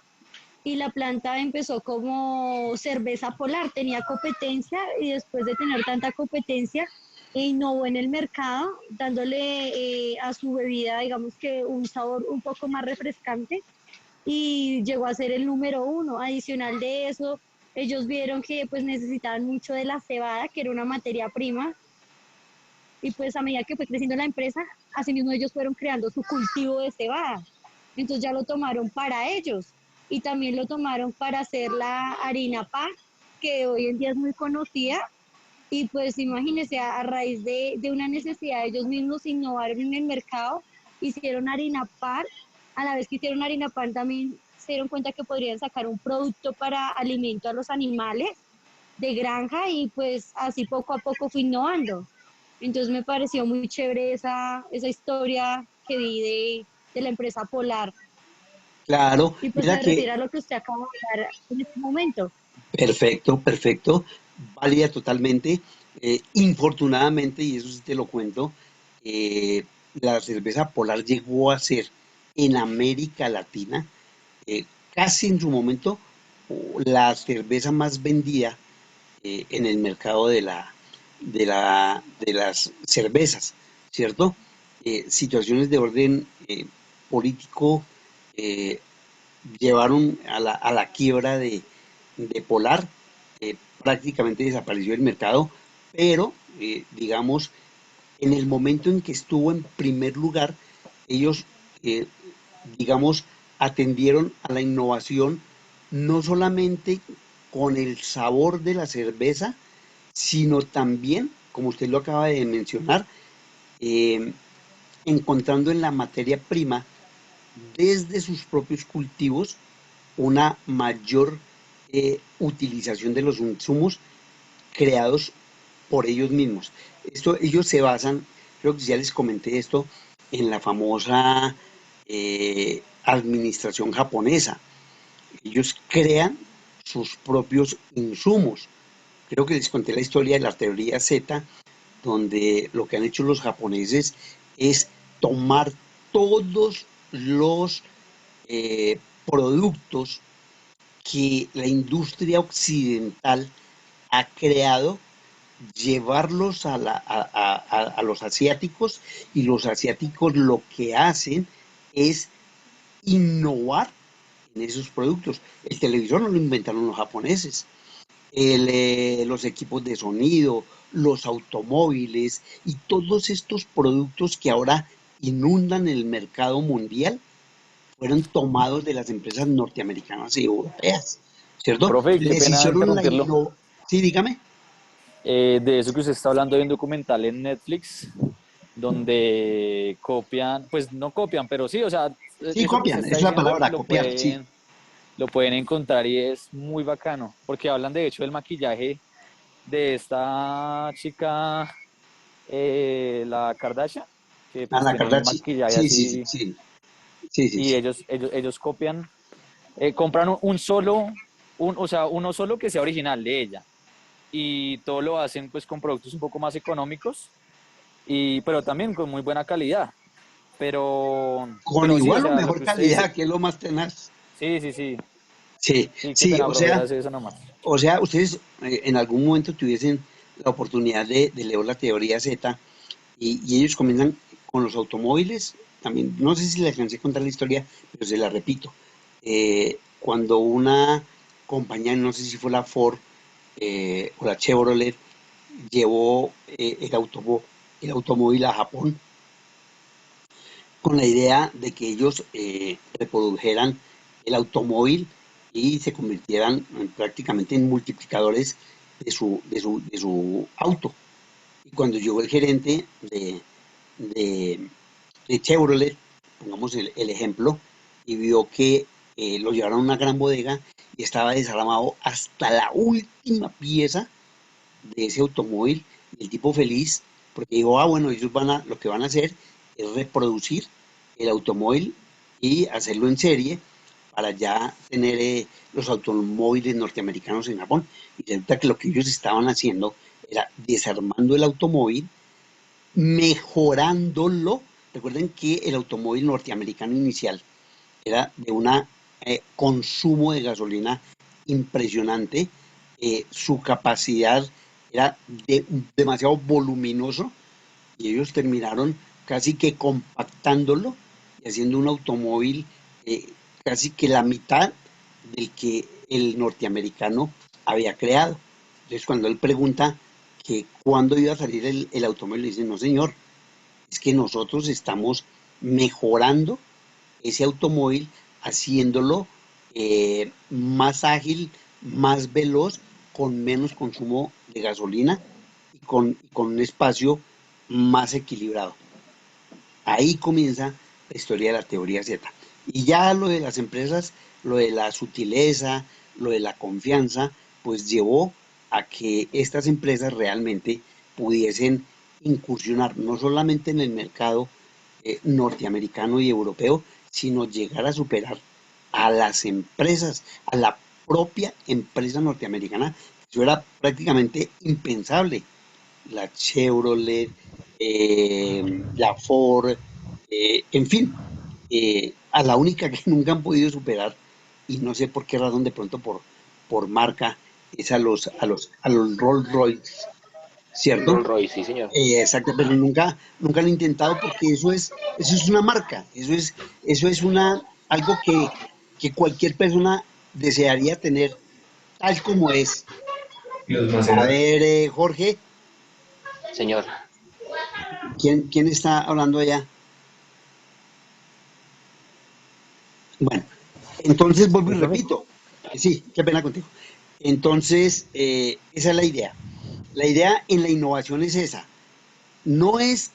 y la planta empezó como cerveza polar, tenía competencia y después de tener tanta competencia, innovó en el mercado, dándole a su bebida, digamos que un sabor un poco más refrescante y llegó a ser el número uno. Adicional de eso, ellos vieron que pues necesitaban mucho de la cebada, que era una materia prima, y pues a medida que fue creciendo la empresa, asimismo ellos fueron creando su cultivo de cebada. Entonces ya lo tomaron para ellos y también lo tomaron para hacer la harina pan, que hoy en día es muy conocida. Y pues imagínense, a raíz de una necesidad, ellos mismos innovaron en el mercado, hicieron harina pan, a la vez que hicieron harina pan también se dieron cuenta que podrían sacar un producto para alimento a los animales de granja y pues así poco a poco fue innovando. Entonces me pareció muy chévere esa historia que vi de la empresa Polar. Claro, Y pues mira se que refiere a lo que usted acaba de hablar en este momento. perfecto, perfecto, válida totalmente. Infortunadamente, y eso sí te lo cuento, eh, la cerveza Polar llegó a ser en América Latina, eh, casi en su momento, la cerveza más vendida en el mercado de las cervezas, ¿cierto? Situaciones de orden político eh, llevaron a la quiebra de Polar, prácticamente desapareció del mercado, pero digamos, en el momento en que estuvo en primer lugar, ellos, eh, digamos, atendieron a la innovación no solamente con el sabor de la cerveza, sino también, como usted lo acaba de mencionar, eh, encontrando en la materia prima desde sus propios cultivos una mayor utilización de los insumos creados por ellos mismos. Ellos se basan, creo que ya les comenté esto, en la famosa administración japonesa. Ellos crean sus propios insumos. Creo que les conté la historia de la teoría Z, donde lo que han hecho los japoneses es tomar todos los productos que la industria occidental ha creado, llevarlos a los asiáticos, y los asiáticos lo que hacen es innovar en esos productos. El televisor no lo inventaron los japoneses, los equipos de sonido, los automóviles y todos estos productos que ahora inundan el mercado mundial fueron tomados de las empresas norteamericanas y europeas, ¿cierto? Profe, qué Les pena hicieron la interrumpirlo. innovación. Sí, dígame. De eso que usted está hablando, hay un documental en Netflix donde copian, pues no copian, pero sí, o sea, Sí, eso que usted copian, está es la diciendo palabra, copiar, sí. lo pueden encontrar y es muy bacano, porque hablan de hecho del maquillaje de esta chica, la Kardashian, que pues Ana tiene un Kardashian, maquillaje sí, sí, sí, así, sí, sí, sí, y sí. ellos copian, compran un solo, o sea, uno solo que sea original de ella, y todo lo hacen pues con productos un poco más económicos, pero también con muy buena calidad. Con Pero sí, o igual o sea, lo mejor que usted dice, calidad, que es lo más tenaz. sí, sí, sí, Sí, sí, qué sí, pena, profe, era eso nomás. ustedes en algún momento tuviesen la oportunidad de leer la teoría Z, y ellos comienzan con los automóviles, también, no sé si les alcancé a contar la historia, pero se la repito. Cuando una compañía, no sé si fue la Ford o la Chevrolet, llevó el automóvil a Japón con la idea de que ellos reprodujeran el automóvil y se convirtieran prácticamente en multiplicadores de su auto. Y cuando llegó el gerente de, de Chevrolet, pongamos el ejemplo, y vio que lo llevaron a una gran bodega y estaba desarmado hasta la última pieza de ese automóvil, y el tipo feliz, porque dijo, bueno, ellos lo que van a hacer es reproducir el automóvil y hacerlo en serie para ya tener los automóviles norteamericanos en Japón. Y resulta que lo que ellos estaban haciendo era desarmando el automóvil, mejorándolo. Recuerden que el automóvil norteamericano inicial era de un consumo de gasolina impresionante, su capacidad era demasiado voluminoso, y ellos terminaron casi que compactándolo y haciendo un automóvil eh, casi que la mitad del que el norteamericano había creado. Entonces cuando él pregunta que cuándo iba a salir el automóvil, le dice, no señor, es que nosotros estamos mejorando ese automóvil, haciéndolo más ágil, más veloz, con menos consumo de gasolina y con un espacio más equilibrado. Ahí comienza la historia de la teoría Z. Y ya lo de las empresas, lo de la sutileza, lo de la confianza, pues llevó a que estas empresas realmente pudiesen incursionar no solamente en el mercado norteamericano y europeo, sino llegar a superar a las empresas, a la propia empresa norteamericana. Eso era prácticamente impensable. La Chevrolet, la Ford, en fin, a la única que nunca han podido superar, y no sé por qué razón, de pronto por marca, es a los Rolls Royce, ¿cierto? Rolls Royce, sí, señor. Exacto, pero nunca lo han intentado, porque eso es una marca, eso es algo que cualquier persona desearía tener tal como es. Los A Maserati. ver, Jorge, Señor. ¿quién está hablando allá? Bueno, entonces vuelvo y ¿Profe? repito. Sí, qué pena contigo. Entonces, esa es la idea. La idea en la innovación es esa. No es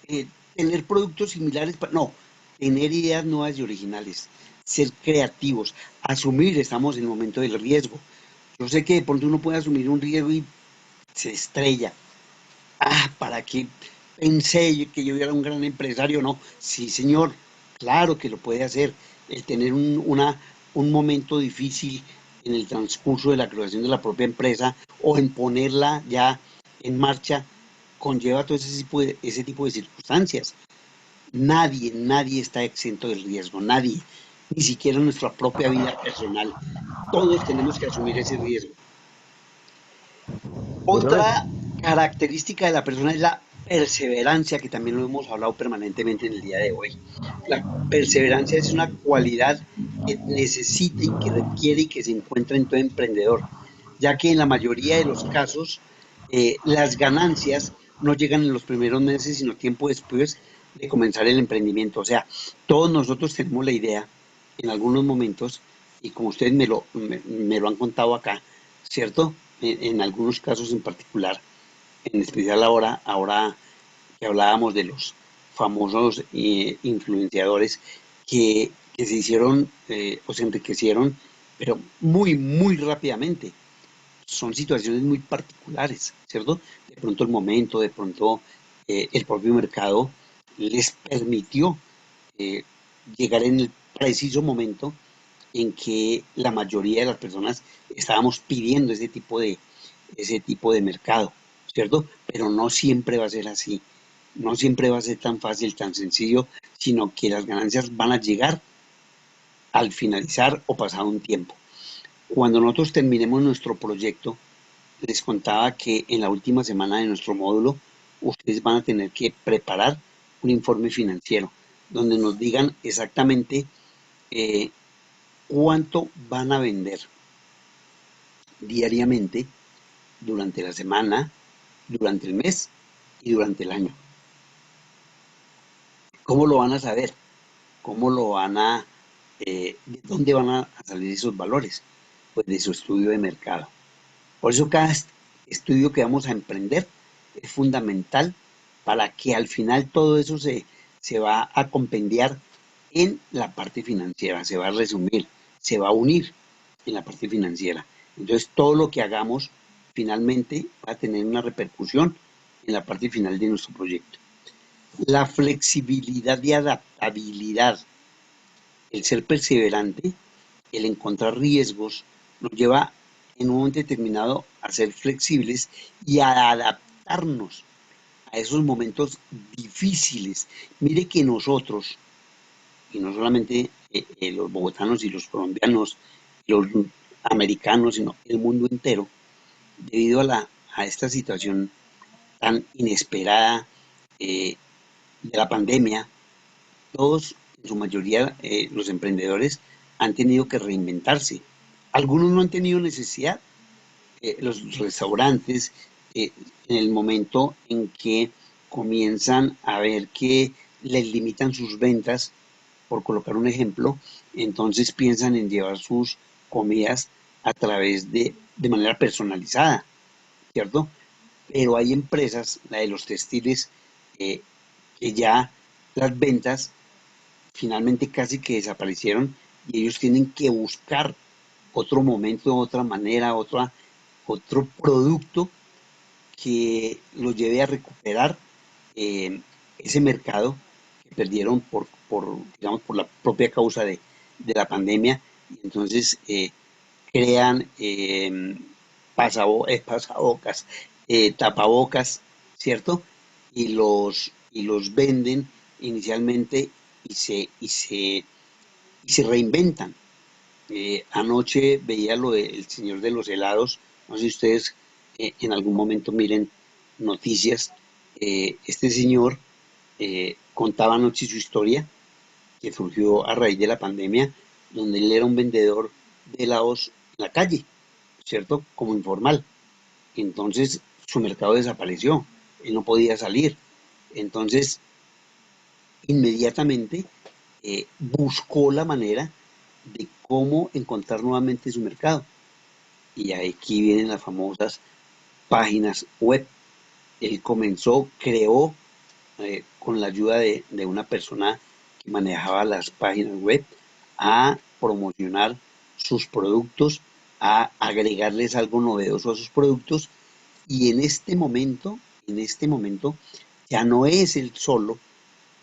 eh, tener productos similares, no, tener ideas nuevas y originales, ser creativos, asumir, estamos en el momento del riesgo. Yo sé que de pronto uno puede asumir un riesgo y se estrella. ¿Para qué pensé que yo era un gran empresario? No, sí, señor, claro que lo puede hacer. El tener un momento difícil en el transcurso de la creación de la propia empresa, o en ponerla ya en marcha, conlleva todo ese tipo de circunstancias. Nadie está exento del riesgo, nadie, ni siquiera nuestra propia vida personal. Todos tenemos que asumir ese riesgo. Profe, Otra característica de la persona es la perseverancia, que también lo hemos hablado permanentemente en el día de hoy. La perseverancia es una cualidad que necesita y que requiere y que se encuentra en todo emprendedor, ya que en la mayoría de los casos las ganancias no llegan en los primeros meses, sino tiempo después de comenzar el emprendimiento. O sea, todos nosotros tenemos la idea en algunos momentos, y como ustedes me lo han contado acá, ¿cierto? En algunos casos en particular, en especial ahora que hablábamos de los famosos influenciadores que se hicieron o se enriquecieron, pero muy rápidamente. Son situaciones muy particulares, ¿cierto? De pronto el momento, de pronto el propio mercado les permitió eh, llegar en el preciso momento en que la mayoría de las personas estábamos pidiendo ese tipo de mercado, ¿cierto? Pero no siempre va a ser así, no siempre va a ser tan fácil, tan sencillo, sino que las ganancias van a llegar al finalizar o pasado un tiempo. Cuando nosotros terminemos nuestro proyecto, les contaba que en la última semana de nuestro módulo, ustedes van a tener que preparar un informe financiero donde nos digan exactamente eh, cuánto van a vender diariamente, durante la semana, durante el mes y durante el año. ¿Cómo lo van a saber? ¿Cómo lo van de dónde van a salir esos valores? Pues de su estudio de mercado. Por eso cada estudio que vamos a emprender es fundamental para que al final todo eso se va a compendiar en la parte financiera, se va a resumir, se va a unir en la parte financiera. Entonces todo lo que hagamos finalmente va a tener una repercusión en la parte final de nuestro proyecto. La flexibilidad y adaptabilidad, el ser perseverante, el encontrar riesgos, nos lleva en un momento determinado a ser flexibles y a adaptarnos a esos momentos difíciles. Mire que nosotros, y no solamente los bogotanos y los colombianos, los americanos, sino el mundo entero, debido a esta situación tan inesperada eh, de la pandemia, todos, en su mayoría, los emprendedores han tenido que reinventarse. Algunos no han tenido necesidad. Los restaurantes, en el momento en que comienzan a ver que les limitan sus ventas, por colocar un ejemplo, entonces piensan en llevar sus comidas a través de manera personalizada, ¿cierto? Pero hay empresas, la de los textiles, eh, que ya las ventas finalmente casi que desaparecieron y ellos tienen que buscar otro momento, otra manera, otro producto que los lleve a recuperar ese mercado que perdieron digamos, por la propia causa de la pandemia. Y entonces crean pasabocas, tapabocas, ¿cierto? Y los venden inicialmente y se reinventan. Anoche veía lo del señor de los helados, no sé si ustedes en algún momento miren noticias. Este señor contaba anoche su historia, que surgió a raíz de la pandemia, donde él era un vendedor de helados en la calle, ¿cierto? Como informal. Entonces su mercado desapareció, él no podía salir. Entonces, inmediatamente buscó la manera de cómo encontrar nuevamente su mercado. Y aquí vienen las famosas páginas web. Él creó con la ayuda de una persona que manejaba las páginas web, a promocionar sus productos, a agregarles algo novedoso a sus productos. Y en este momento, ya no es él solo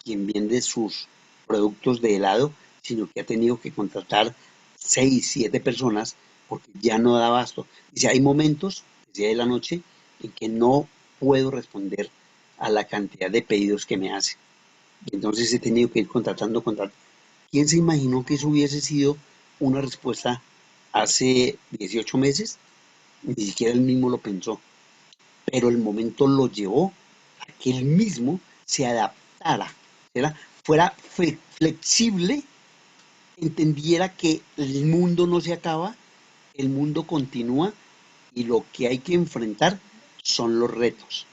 quien vende sus productos de helado, sino que ha tenido que contratar 6, 7 personas porque ya no da abasto. Dice, hay momentos, decía de la noche, en que no puedo responder a la cantidad de pedidos que me hacen. Y entonces he tenido que ir contratando. ¿Quién se imaginó que eso hubiese sido una respuesta hace 18 meses? Ni siquiera él mismo lo pensó. Pero el momento lo llevó a que él mismo se adaptara, ¿verdad? Fuera flexible, entendiera que el mundo no se acaba, el mundo continúa y lo que hay que enfrentar son los retos.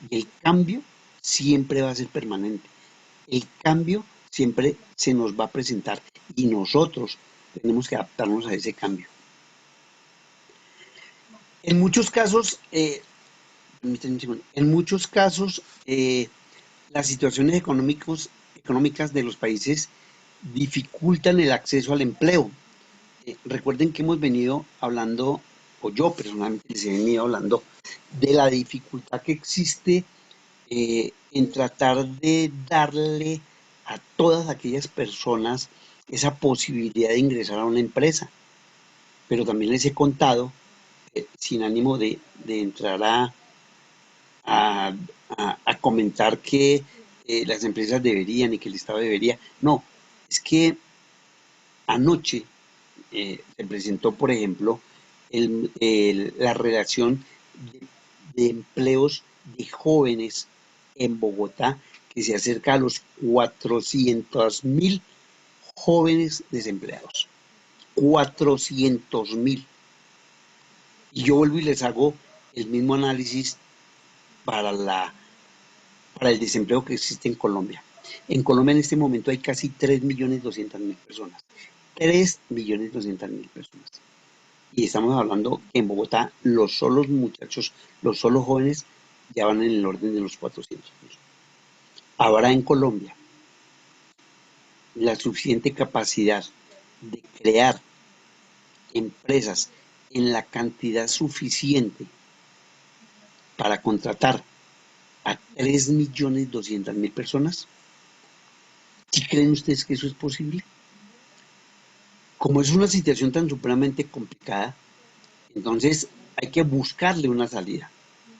Y el cambio siempre va a ser permanente. El cambio siempre se nos va a presentar y nosotros tenemos que adaptarnos a ese cambio. En muchos casos, permítanme un segundo. En muchos casos, las situaciones económicas de los países dificultan el acceso al empleo. Recuerden que hemos venido hablando, o yo personalmente les he venido hablando, de la dificultad que existe en tratar de darle a todas aquellas personas esa posibilidad de ingresar a una empresa. Pero también les he contado, sin ánimo de entrar a, a comentar que las empresas deberían y que el Estado debería. No, es que anoche se presentó, por ejemplo, la relación de empleos de jóvenes en Bogotá, que se acerca a los 400.000 jóvenes desempleados. 400.000. Y yo vuelvo y les hago el mismo análisis para el desempleo que existe en Colombia. En Colombia en este momento hay casi 3.200.000 personas. 3.200.000 personas. Y estamos hablando que en Bogotá los solos muchachos, los solos jóvenes ya van en el orden de los 400.000. Habrá en Colombia la suficiente capacidad de crear empresas en la cantidad suficiente para contratar a 3.200.000 personas. ¿Sí creen ustedes que eso es posible? Como es una situación tan supremamente complicada, entonces hay que buscarle una salida.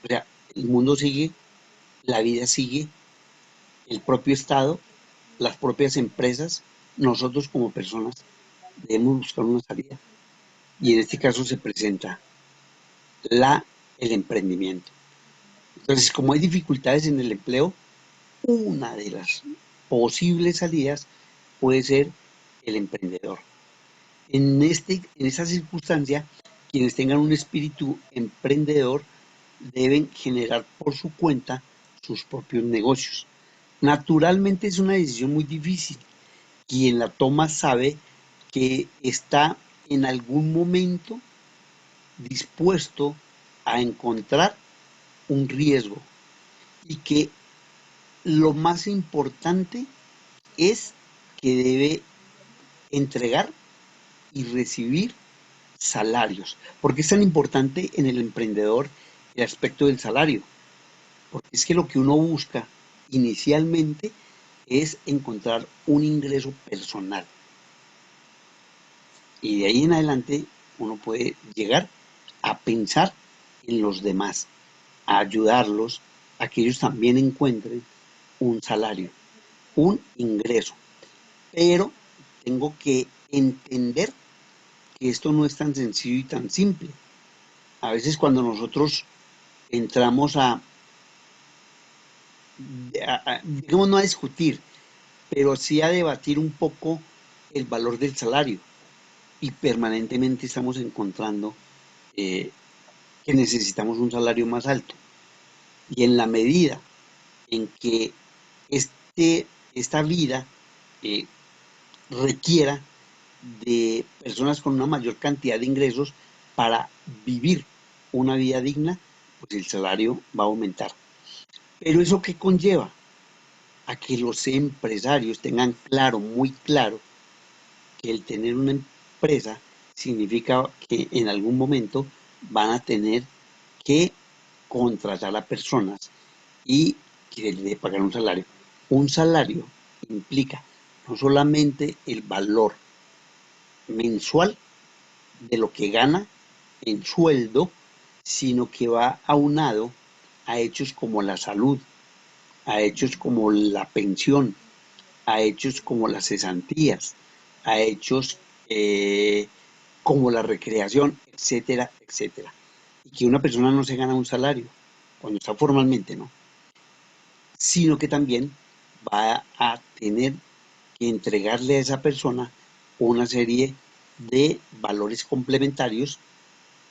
O sea, el mundo sigue, la vida sigue, el propio Estado, las propias empresas, nosotros como personas debemos buscar una salida. Y en este caso se presenta el emprendimiento. Entonces, como hay dificultades en el empleo, una de las posibles salidas puede ser el emprendedor. En esta circunstancia, quienes tengan un espíritu emprendedor deben generar por su cuenta sus propios negocios. Naturalmente es una decisión muy difícil. Quien la toma sabe que está en algún momento dispuesto a encontrar un riesgo y que lo más importante es que debe entregar y recibir salarios. ¿Por qué es tan importante en el emprendedor el aspecto del salario? Porque es que lo que uno busca inicialmente es encontrar un ingreso personal. Y de ahí en adelante uno puede llegar a pensar en los demás, a ayudarlos a que ellos también encuentren un salario, un ingreso. Pero tengo que entender que esto no es tan sencillo y tan simple. A veces cuando nosotros entramos digamos, no a discutir, pero sí a debatir un poco el valor del salario. Y permanentemente estamos encontrando que necesitamos un salario más alto. Y en la medida en que esta vida eh, requiera de personas con una mayor cantidad de ingresos para vivir una vida digna, pues el salario va a aumentar. Pero ¿eso qué conlleva? A que los empresarios tengan claro, muy claro, que el tener una empresa significa que en algún momento van a tener que contratar a personas y que les debe pagar un salario. Un salario implica no solamente el valor mensual de lo que gana en sueldo, sino que va aunado a hechos como la salud, a hechos como la pensión, a hechos como las cesantías, a hechos como la recreación, etcétera, etcétera. Y que una persona no se gana un salario cuando está formalmente, ¿no? Sino que también va a tener que entregarle a esa persona una serie de valores complementarios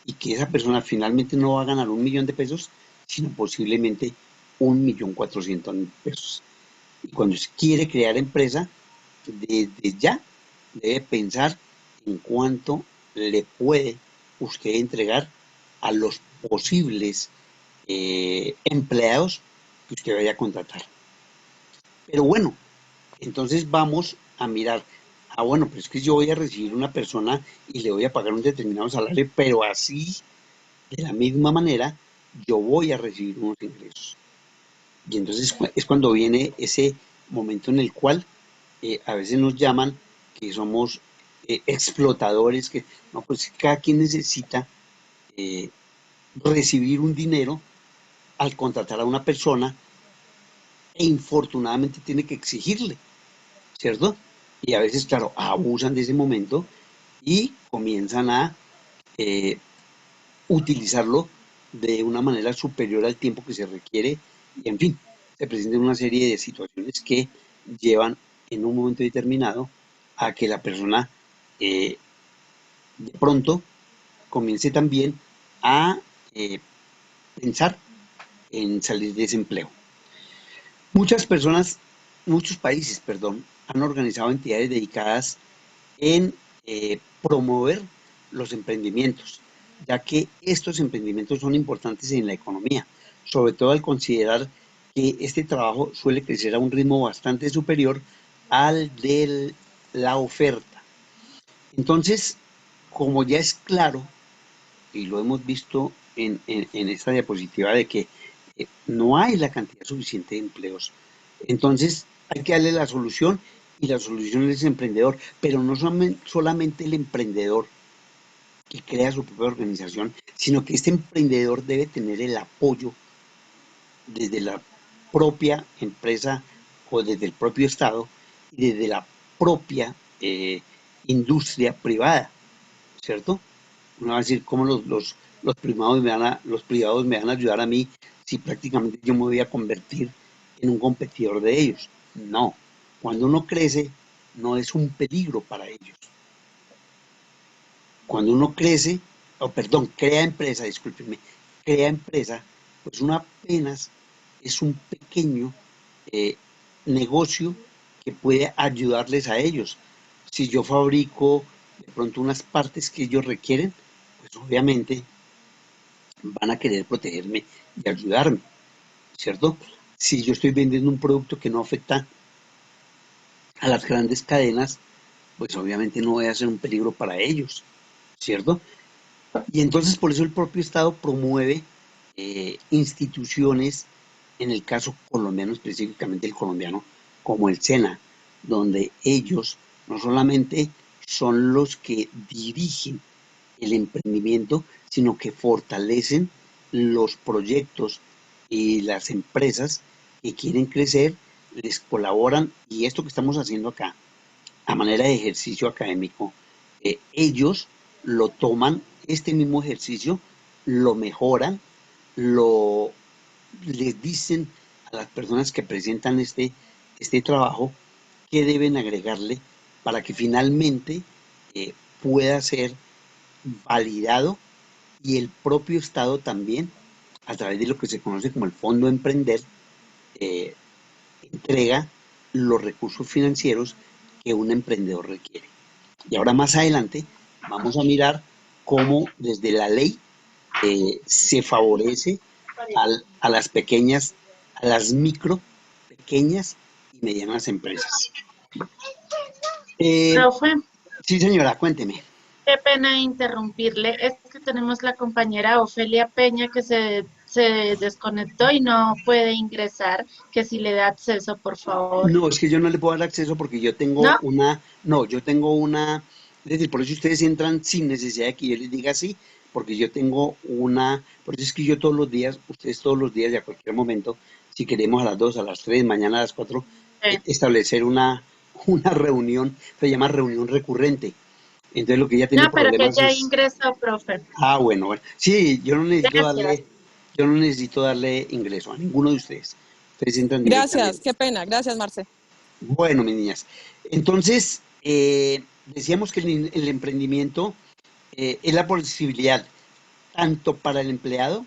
y que esa persona finalmente no va a ganar 1.000.000 de pesos, sino posiblemente 1.400.000 pesos. Y cuando se quiere crear empresa, desde ya debe pensar en cuánto le puede usted entregar a los posibles empleados que usted vaya a contratar. Pero bueno, entonces vamos a mirar, bueno, pero es que yo voy a recibir una persona y le voy a pagar un determinado salario, pero así, de la misma manera, yo voy a recibir unos ingresos. Y entonces es cuando viene ese momento en el cual a veces nos llaman que somos explotadores, que no, pues cada quien necesita eh, recibir un dinero al contratar a una persona e infortunadamente tiene que exigirle, ¿cierto? Y a veces, claro, abusan de ese momento y comienzan a eh, utilizarlo de una manera superior al tiempo que se requiere y, en fin, se presentan una serie de situaciones que llevan en un momento determinado a que la persona de pronto comience también a pensar en salir de ese empleo. Muchas personas, muchos países, perdón, han organizado entidades dedicadas en promover los emprendimientos, ya que estos emprendimientos son importantes en la economía, sobre todo al considerar que este trabajo suele crecer a un ritmo bastante superior al de la oferta. Entonces, como ya es claro, y lo hemos visto en esta diapositiva, de que no hay la cantidad suficiente de empleos, entonces hay que darle la solución y la solución es el emprendedor, pero no solamente el emprendedor que crea su propia organización, sino que este emprendedor debe tener el apoyo desde la propia empresa o desde el propio Estado y desde la propia industria privada, ¿cierto? Uno va a decir cómo los privados me van a ayudar a mí si prácticamente yo me voy a convertir en un competidor de ellos. No, cuando uno crece no es un peligro para ellos. Cuando uno crece, crea empresa, discúlpenme, crea empresa, pues uno apenas es un pequeño negocio que puede ayudarles a ellos. Si yo fabrico de pronto unas partes que ellos requieren, pues obviamente van a querer protegerme y ayudarme, ¿cierto? Si yo estoy vendiendo un producto que no afecta a las grandes cadenas, pues obviamente no voy a ser un peligro para ellos, ¿cierto? Y entonces por eso el propio Estado promueve instituciones, en el caso colombiano, específicamente el colombiano, como el SENA, donde ellos no solamente son los que dirigen el emprendimiento, sino que fortalecen los proyectos y las empresas que quieren crecer, les colaboran, y esto que estamos haciendo acá, a manera de ejercicio académico, ellos lo toman, este mismo ejercicio, lo mejoran, les dicen a las personas que presentan este trabajo qué deben agregarle para que finalmente pueda ser validado y el propio Estado también, a través de lo que se conoce como el Fondo Emprender, eh, entrega los recursos financieros que un emprendedor requiere. Y ahora más adelante vamos a mirar cómo desde la ley se favorece a las pequeñas, a las micro, pequeñas y medianas empresas. Profe, Sí, señora, cuénteme. qué pena interrumpirle. Es que tenemos la compañera Ofelia Peña que se desconectó y no puede ingresar. Que si le da acceso, por favor. No, es que yo no le puedo dar acceso porque yo tengo ¿No? yo tengo es decir, por eso ustedes entran sin necesidad de que yo les diga sí, porque yo tengo por eso es que yo todos los días, ustedes todos los días y a cualquier momento si queremos a las 2, a las 3, mañana a las 4, Sí. establecer una reunión, se llama reunión recurrente. Entonces lo que ella tiene No, pero que problemas ya es, ingresó, profe. bueno. Sí, Gracias. yo no necesito darle ingreso a ninguno de ustedes. Ustedes entran Gracias, directamente. qué pena. Gracias, Marce. Bueno, mis niñas. Entonces, decíamos que el emprendimiento es la posibilidad tanto para el empleado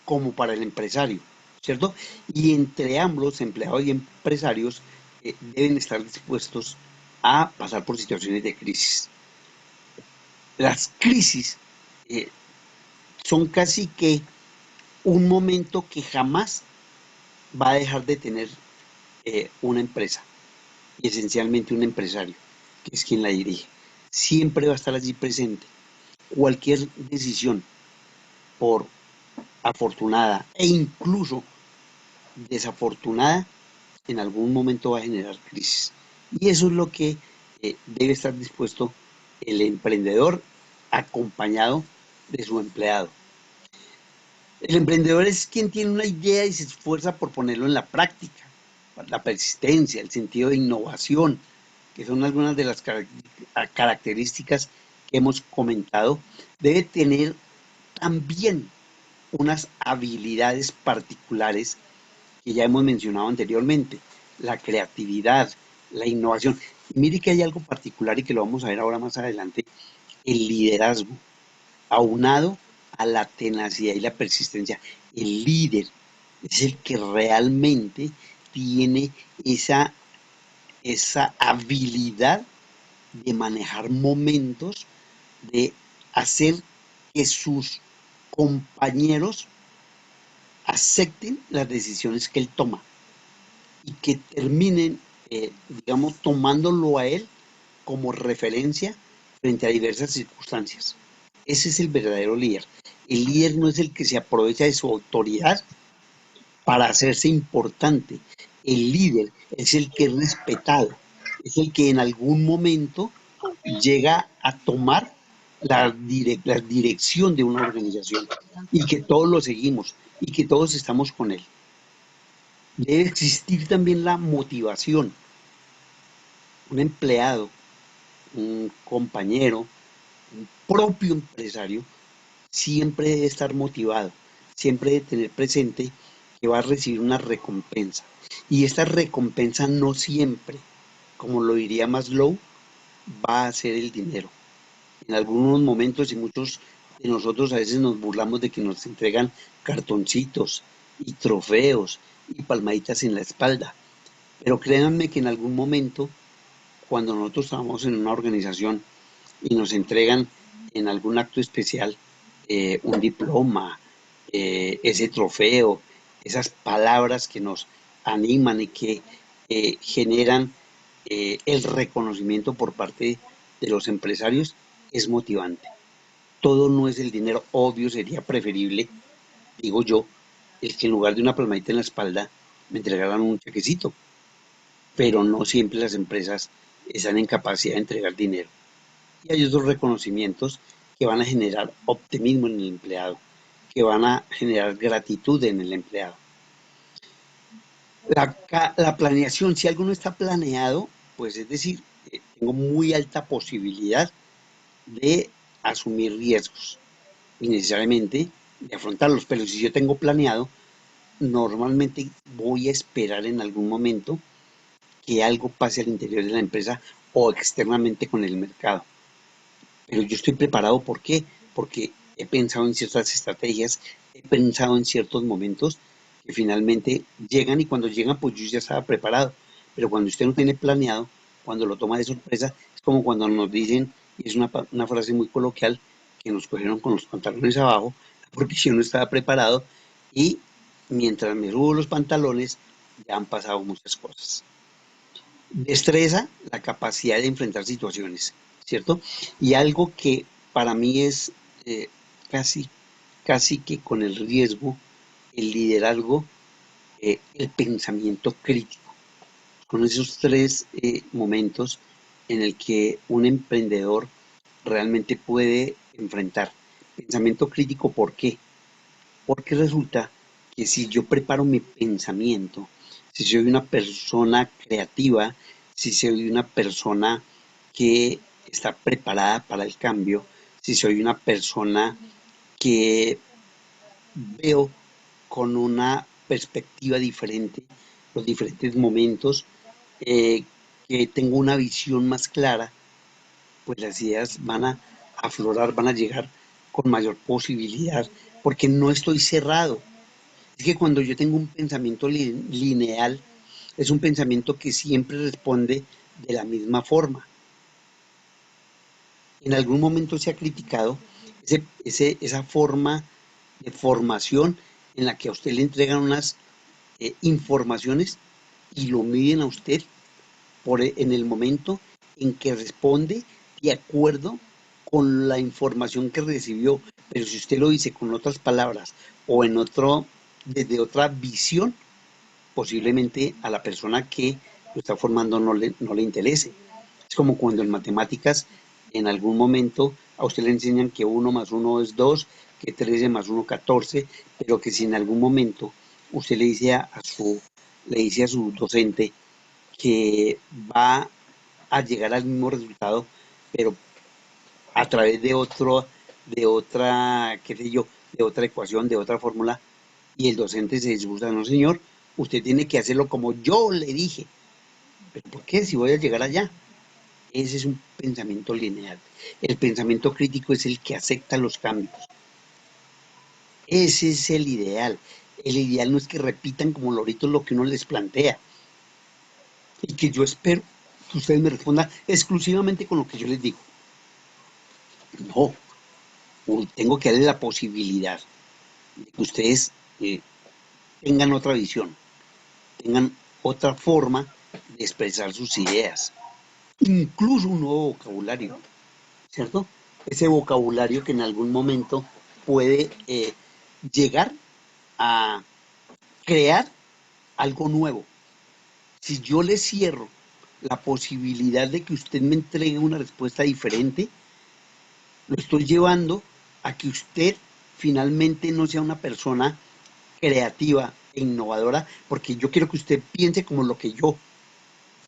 como para el empresario, ¿cierto? Y entre ambos, empleados y empresarios, deben estar dispuestos a pasar por situaciones de crisis. Las crisis eh, son casi que un momento que jamás va a dejar de tener una empresa y esencialmente un empresario, que es quien la dirige. Siempre va a estar allí presente. Cualquier decisión, por afortunada e incluso desafortunada, en algún momento va a generar crisis. Y eso es lo que debe estar dispuesto el emprendedor acompañado de su empleado. El emprendedor es quien tiene una idea y se esfuerza por ponerlo en la práctica. La persistencia, el sentido de innovación, que son algunas de las características que hemos comentado, debe tener también unas habilidades particulares que ya hemos mencionado anteriormente, la creatividad, la innovación. Y mire que hay algo particular y que lo vamos a ver ahora más adelante, el liderazgo, aunado a la tenacidad y la persistencia. El líder es el que realmente tiene esa habilidad de manejar momentos, de hacer que sus compañeros acepten las decisiones que él toma y que terminen, digamos, tomándolo a él como referencia frente a diversas circunstancias. Ese es el verdadero líder. El líder no es el que se aprovecha de su autoridad para hacerse importante. El líder es el que es respetado, es el que en algún momento llega a tomar la dirección de una organización y que todos lo seguimos y que todos estamos con él. Debe existir también la motivación. Un empleado, un compañero, un propio empresario, siempre debe estar motivado, siempre debe tener presente que va a recibir una recompensa. Y esta recompensa no siempre, como lo diría Maslow, va a ser el dinero. En algunos momentos y muchos de nosotros a veces nos burlamos de que nos entregan cartoncitos y trofeos y palmaditas en la espalda. Pero créanme que en algún momento, cuando nosotros estamos en una organización y nos entregan en algún acto especial un diploma, ese trofeo, esas palabras que nos animan y que generan el reconocimiento por parte de los empresarios, es motivante. Todo no es el dinero, obvio, sería preferible, digo yo, el que en lugar de una palmadita en la espalda me entregaran un chequecito, pero no siempre las empresas están en capacidad de entregar dinero. Y hay otros reconocimientos que van a generar optimismo en el empleado, que van a generar gratitud en el empleado. La planeación, si algo no está planeado, pues es decir, tengo muy alta posibilidad de asumir riesgos y necesariamente de afrontarlos. Pero si yo tengo planeado, normalmente voy a esperar en algún momento que algo pase al interior de la empresa o externamente con el mercado. Pero yo estoy preparado, ¿por qué? Porque he pensado en ciertas estrategias, he pensado en ciertos momentos que finalmente llegan y cuando llegan pues yo ya estaba preparado. Pero cuando usted no tiene planeado, cuando lo toma de sorpresa, es como cuando nos dicen, y es una frase muy coloquial, que nos cogieron con los pantalones abajo porque yo no estaba preparado y mientras me subo los pantalones ya han pasado muchas cosas. Destreza la capacidad de enfrentar situaciones, ¿cierto? Y algo que para mí es eh, casi, casi que con el riesgo, el liderazgo, el pensamiento crítico. Con esos tres momentos en el que un emprendedor realmente puede enfrentar. Pensamiento crítico, ¿por qué? Porque resulta que si yo preparo mi pensamiento, si soy una persona creativa, si soy una persona que está preparada para el cambio, si soy una persona que veo con una perspectiva diferente los diferentes momentos, que tengo una visión más clara, pues las ideas van a aflorar, van a llegar con mayor posibilidad, porque no estoy cerrado. Es que cuando yo tengo un pensamiento lineal, es un pensamiento que siempre responde de la misma forma. En algún momento se ha criticado esa forma de formación en la que a usted le entregan unas informaciones y lo miden a usted en el momento en que responde de acuerdo con la información que recibió. Pero si usted lo dice con otras palabras o desde otra visión, posiblemente a la persona que lo está formando no le interese. Es como cuando en matemáticas en algún momento a usted le enseñan que 1 más 1 es 2, que 13 más 1 14, pero que si en algún momento usted le dice a su docente que va a llegar al mismo resultado, pero a través de otra, qué sé yo, de otra ecuación, de otra fórmula, y el docente se disgusta, no señor, usted tiene que hacerlo como yo le dije. ¿Pero por qué? Si voy a llegar allá. Ese es un pensamiento lineal. El pensamiento crítico es el que acepta los cambios. Ese es el ideal. El ideal no es que repitan como loritos lo que uno les plantea. Y que yo espero que ustedes me respondan exclusivamente con lo que yo les digo. No, tengo que darle la posibilidad de que ustedes tengan otra visión, tengan otra forma de expresar sus ideas, incluso un nuevo vocabulario, ¿cierto? Ese vocabulario que en algún momento puede llegar a crear algo nuevo. Si yo le cierro la posibilidad de que usted me entregue una respuesta diferente, lo estoy llevando a que usted finalmente no sea una persona creativa e innovadora, porque yo quiero que usted piense como lo que yo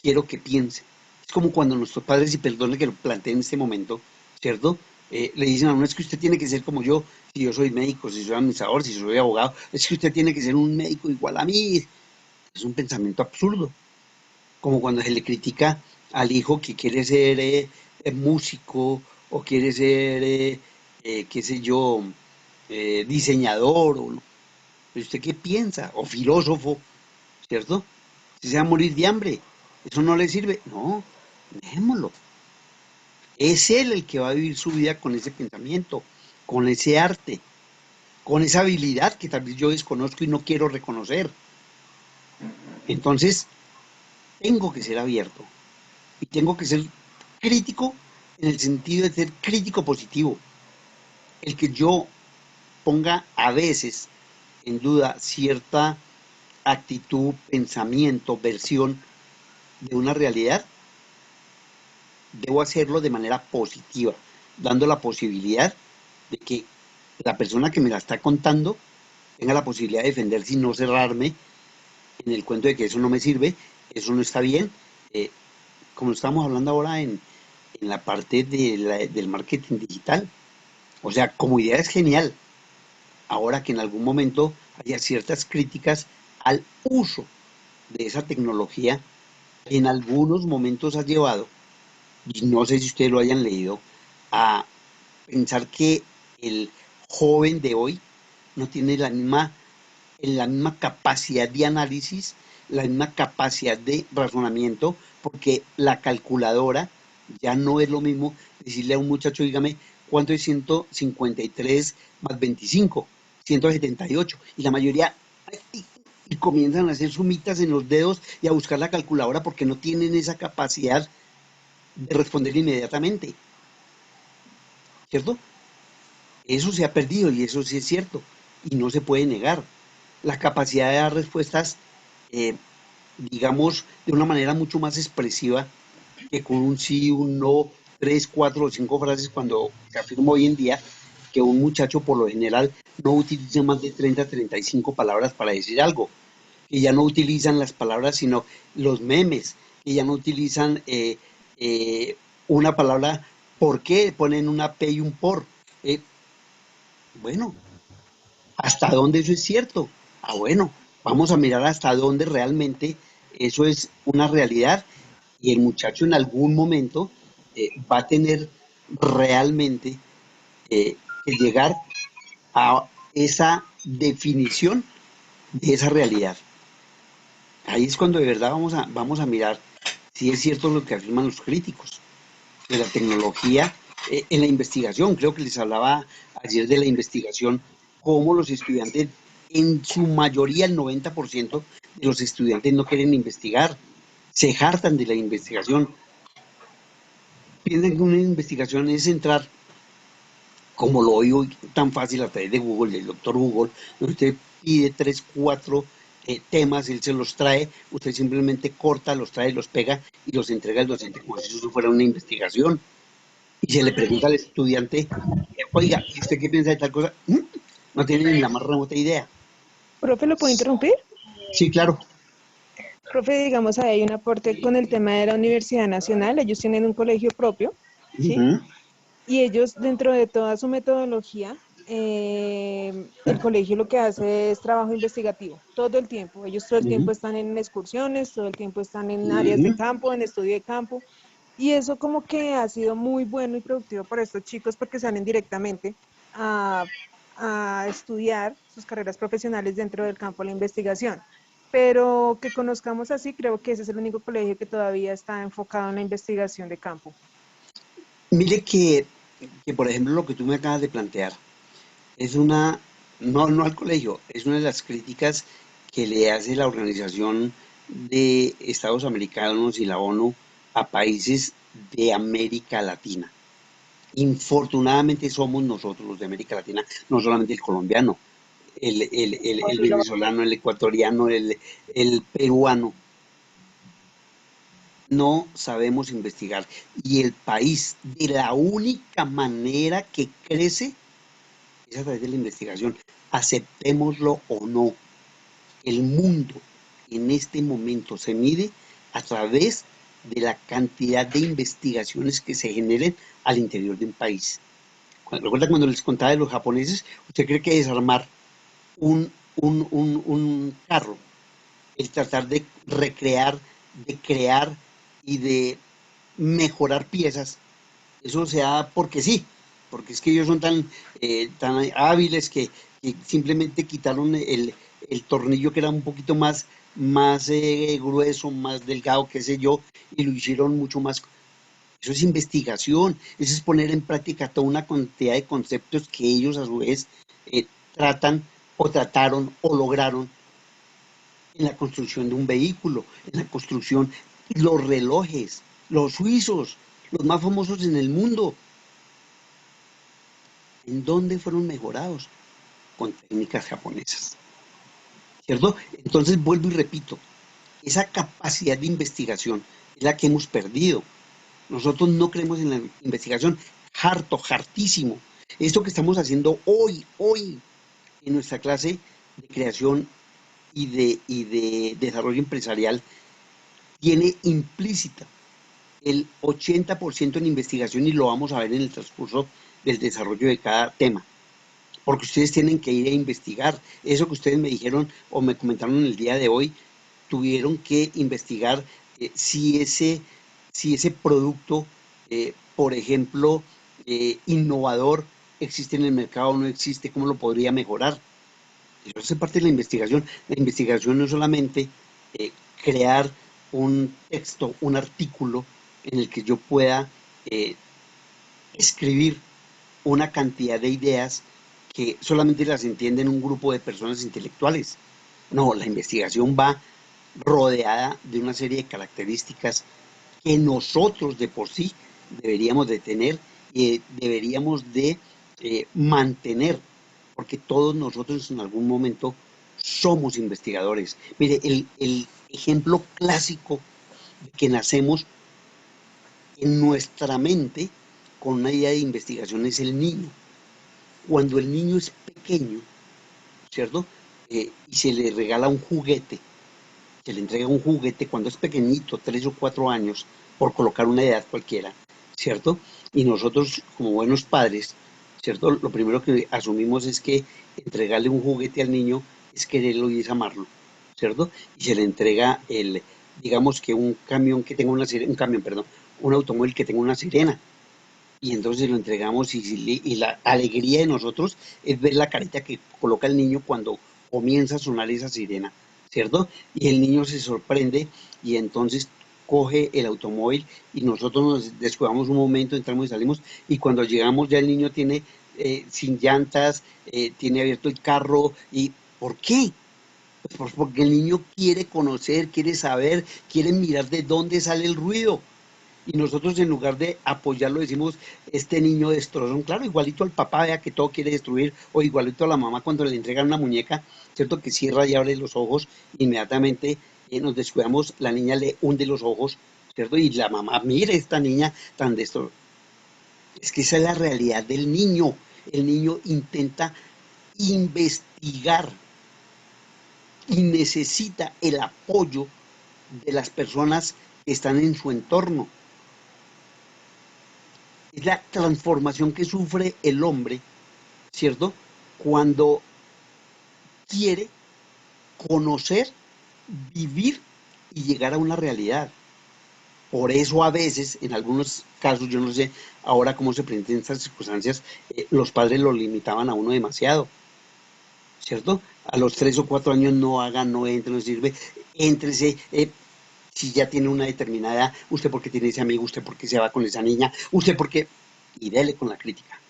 quiero que piense. Es como cuando nuestros padres, y perdone que lo plantee en este momento, ¿cierto? Le dicen a uno, es que usted tiene que ser como yo, si yo soy médico, si soy administrador, si soy abogado, es que usted tiene que ser un médico igual a mí. Es un pensamiento absurdo. Como cuando se le critica al hijo que quiere ser músico o quiere ser, qué sé yo, diseñador, ¿pero usted qué piensa? O filósofo, ¿cierto? Si se va a morir de hambre, eso no le sirve. No, dejémoslo. Es él el que va a vivir su vida con ese pensamiento, con ese arte, con esa habilidad que tal vez yo desconozco y no quiero reconocer. Entonces, tengo que ser abierto y tengo que ser crítico en el sentido de ser crítico positivo. El que yo ponga a veces en duda cierta actitud, pensamiento, versión de una realidad, debo hacerlo de manera positiva, dando la posibilidad de que la persona que me la está contando tenga la posibilidad de defenderse y no cerrarme en el cuento de que eso no me sirve, eso no está bien, como estamos hablando ahora en la parte del marketing digital. O sea, como idea es genial. Ahora que en algún momento haya ciertas críticas al uso de esa tecnología, en algunos momentos ha llevado, y no sé si ustedes lo hayan leído, a pensar que el joven de hoy no tiene la misma capacidad de análisis, la misma capacidad de razonamiento, porque la calculadora ya no es lo mismo decirle a un muchacho, dígame, ¿cuánto es 153 más 25? 178. Y la mayoría y comienzan a hacer sumitas en los dedos y a buscar la calculadora porque no tienen esa capacidad de responder inmediatamente, ¿cierto? Eso se ha perdido y eso sí es cierto y no se puede negar. La capacidad de dar respuestas, eh, digamos, de una manera mucho más expresiva que con un sí, un no, 3, 4 o 5 frases cuando se afirma hoy en día, que un muchacho por lo general no utiliza más de 30, 35 palabras para decir algo, que ya no utilizan las palabras sino los memes, que ya no utilizan una palabra por qué, ponen una P y un por. Eh, bueno, ¿hasta dónde eso es cierto? Ah, bueno, vamos a mirar hasta dónde realmente eso es una realidad y el muchacho en algún momento va a tener realmente que llegar a esa definición de esa realidad. Ahí es cuando de verdad vamos a mirar si es cierto lo que afirman los críticos de la tecnología en la investigación. Creo que les hablaba ayer de la investigación, cómo los estudiantes, en su mayoría, el 90% de los estudiantes no quieren investigar, se hartan de la investigación. Piensan que una investigación es entrar, como lo oigo tan fácil a través de Google, del doctor Google, donde usted pide 3, 4 temas, él se los trae, usted simplemente corta, los trae, los pega y los entrega al docente como si eso fuera una investigación. Y se le pregunta al estudiante, oiga, ¿y usted qué piensa de tal cosa? No tiene ni la más remota idea. Profe, ¿lo puedo interrumpir? Sí, claro. Profe, digamos, ahí hay un aporte con el tema de la Universidad Nacional. Ellos tienen un colegio propio, ¿sí? Y ellos, dentro de toda su metodología, el colegio lo que hace es trabajo investigativo, todo el tiempo. Ellos todo el tiempo están en excursiones, todo el tiempo están en áreas de campo, en estudio de campo. Y eso como que ha sido muy bueno y productivo para estos chicos porque salen directamente a, a estudiar sus carreras profesionales dentro del campo de la investigación. Pero que conozcamos así, creo que ese es el único colegio que todavía está enfocado en la investigación de campo. Mire que, por ejemplo, lo que tú me acabas de plantear es no al colegio, es una de las críticas que le hace la Organización de Estados Americanos y la ONU a países de América Latina. Infortunadamente somos nosotros los de América Latina, no solamente el colombiano, el venezolano, el ecuatoriano, el peruano. No sabemos investigar. Y el país, de la única manera que crece, es a través de la investigación. Aceptémoslo o no. El mundo en este momento se mide a través de la cantidad de investigaciones que se generen al interior de un país. Recuerda cuando les contaba de los japoneses, ¿usted cree que desarmar un carro, el tratar de recrear, de crear y de mejorar piezas, eso se da porque sí, porque es que ellos son tan hábiles que simplemente quitaron el tornillo que era un poquito más grueso, más delgado, qué sé yo, y lo hicieron mucho más. Eso es investigación, eso es poner en práctica toda una cantidad de conceptos que ellos a su vez tratan o trataron o lograron en la construcción de un vehículo, en la construcción, los relojes, los suizos, los más famosos en el mundo. ¿En dónde fueron mejorados? Con técnicas japonesas. ¿Cierto? Entonces vuelvo y repito, esa capacidad de investigación es la que hemos perdido. Nosotros no creemos en la investigación, hartísimo. Esto que estamos haciendo hoy, en nuestra clase de creación y de desarrollo empresarial, tiene implícita el 80% en investigación y lo vamos a ver en el transcurso del desarrollo de cada tema. Porque ustedes tienen que ir a investigar. Eso que ustedes me dijeron o me comentaron en el día de hoy, tuvieron que investigar si ese producto, por ejemplo, innovador, existe en el mercado o no existe, cómo lo podría mejorar. Eso hace parte de la investigación. La investigación no es solamente crear un texto, un artículo en el que yo pueda escribir una cantidad de ideas que solamente las entienden un grupo de personas intelectuales. No, la investigación va rodeada de una serie de características que nosotros de por sí deberíamos de tener y deberíamos de mantener, porque todos nosotros en algún momento somos investigadores. Mire, el ejemplo clásico de que nacemos en nuestra mente con una idea de investigación es el niño. Cuando el niño es pequeño, ¿cierto? Y se le regala un juguete, se le entrega un juguete cuando es pequeñito, 3 o 4 años, por colocar una edad cualquiera, ¿cierto? Y nosotros, como buenos padres, ¿cierto? Lo primero que asumimos es que entregarle un juguete al niño es quererlo y es amarlo, ¿cierto? Y se le entrega digamos que un camión que tenga una sirena, un camión, perdón, un automóvil que tenga una sirena. Y entonces lo entregamos y la alegría de nosotros es ver la carita que coloca el niño cuando comienza a sonar esa sirena, ¿cierto? Y el niño se sorprende y entonces coge el automóvil y nosotros nos descuidamos un momento, entramos y salimos y cuando llegamos ya el niño tiene sin llantas, tiene abierto el carro y ¿por qué? Pues porque el niño quiere conocer, quiere saber, quiere mirar de dónde sale el ruido. Y nosotros en lugar de apoyarlo decimos, este niño destrozó, claro, igualito al papá, vea que todo quiere destruir, o igualito a la mamá cuando le entregan una muñeca, ¿cierto? Que cierra y abre los ojos, inmediatamente nos descuidamos, la niña le hunde los ojos, ¿cierto? Y la mamá, mire esta niña tan destrozada. Es que esa es la realidad del niño. El niño intenta investigar y necesita el apoyo de las personas que están en su entorno. Es la transformación que sufre el hombre, ¿cierto? Cuando quiere conocer, vivir y llegar a una realidad. Por eso a veces, en algunos casos, yo no sé ahora cómo se presentan estas circunstancias, los padres lo limitaban a uno demasiado, ¿cierto? A los 3 o 4 años no haga, no entre, no sirve, éntrese, si ya tiene una determinada edad, usted porque tiene ese amigo, usted porque se va con esa niña, usted porque, y dele con la crítica.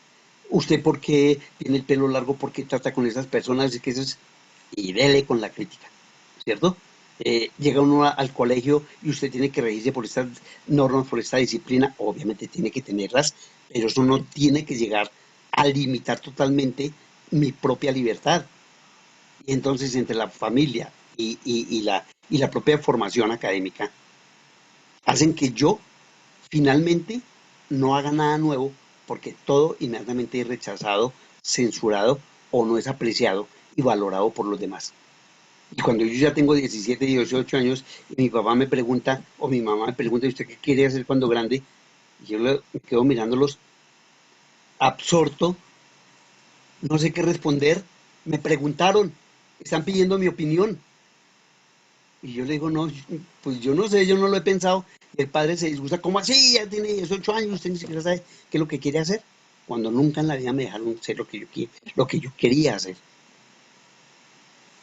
Usted porque tiene el pelo largo, porque trata con esas personas, que eso es, y dele con la crítica, ¿cierto? Llega uno al colegio y usted tiene que regirse por estas normas, por esta disciplina, obviamente tiene que tenerlas, pero eso no tiene que llegar a limitar totalmente mi propia libertad. Y entonces entre la familia y la propia formación académica hacen que yo finalmente no haga nada nuevo porque todo inmediatamente es rechazado, censurado o no es apreciado y valorado por los demás. Y cuando yo ya tengo 17, 18 años y mi papá me pregunta o mi mamá me pregunta, ¿y usted qué quiere hacer cuando grande? Y yo me quedo mirándolos absorto, no sé qué responder, me preguntaron, están pidiendo mi opinión. Y yo le digo, no, pues yo no sé, yo no lo he pensado. Y el padre se disgusta, ¿cómo así? Ya tiene 18 años, usted ni siquiera sabe qué es lo que quiere hacer. Cuando nunca en la vida me dejaron ser lo que yo quería hacer.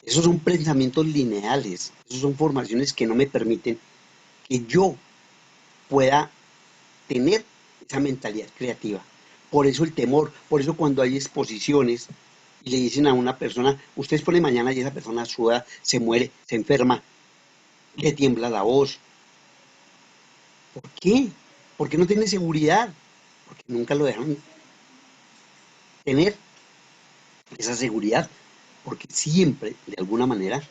Esos son pensamientos lineales, esos son formaciones que no me permiten que yo pueda tener esa mentalidad creativa. Por eso el temor, por eso cuando hay exposiciones y le dicen a una persona, usted expone mañana y esa persona suda, se muere, se enferma, le tiembla la voz. ¿Por qué? Porque no tiene seguridad, porque nunca lo dejaron tener esa seguridad, porque siempre, de alguna manera,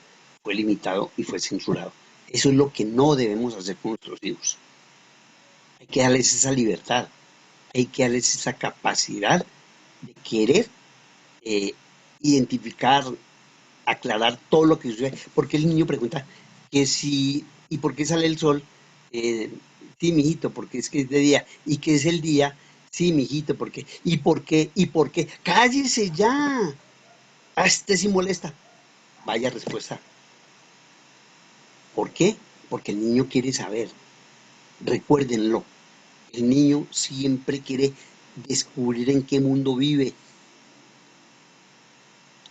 fue limitado y fue censurado. Eso es lo que no debemos hacer con nuestros hijos. Hay que darles esa libertad, hay que darles esa capacidad de querer eh, identificar, aclarar todo lo que sucede, porque el niño pregunta que si, ¿y por qué sale el sol? Eh, sí, mijito, porque es que es de día, ¿y qué es el día? Sí, mijito, porque, ¿y por qué? ¿Y por qué? ¡Cállese ya! Ah, este sí molesta. Vaya respuesta. ¿Por qué? Porque el niño quiere saber. Recuérdenlo. El niño siempre quiere descubrir en qué mundo vive.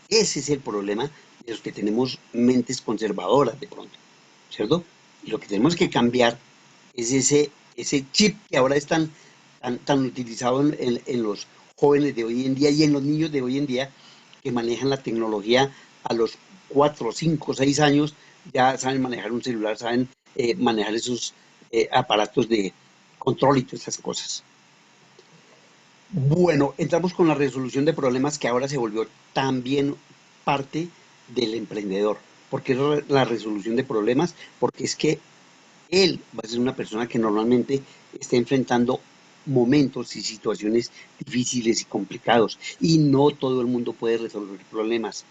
Ese es el problema de los que tenemos mentes conservadoras de pronto, ¿cierto? Y lo que tenemos que cambiar es ese chip que ahora es tan utilizado en los jóvenes de hoy en día y en los niños de hoy en día que manejan la tecnología a los 4, 5, 6 años, ya saben manejar un celular, saben manejar esos aparatos de control y todas esas cosas. Bueno, entramos con la resolución de problemas que ahora se volvió también parte del emprendedor. ¿Por qué la resolución de problemas? Porque es que él va a ser una persona que normalmente está enfrentando momentos y situaciones difíciles y complicados. Y no todo el mundo puede resolver problemas.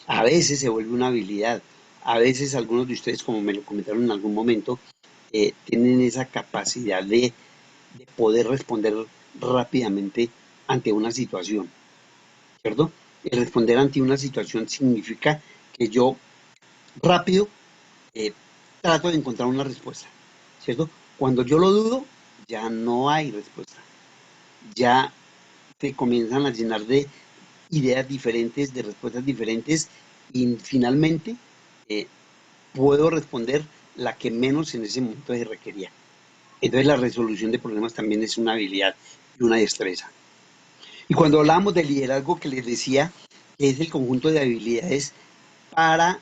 A veces se vuelve una habilidad. A veces algunos de ustedes, como me lo comentaron en algún momento, tienen esa capacidad de poder responder rápidamente ante una situación, ¿cierto? El responder ante una situación significa que yo rápido trato de encontrar una respuesta, ¿cierto? Cuando yo lo dudo, ya no hay respuesta. Ya te comienzan a llenar de ideas diferentes, de respuestas diferentes y finalmente puedo responder la que menos en ese momento se requería. Entonces la resolución de problemas también es una habilidad y una destreza. Y cuando hablábamos de liderazgo, que les decía que es el conjunto de habilidades para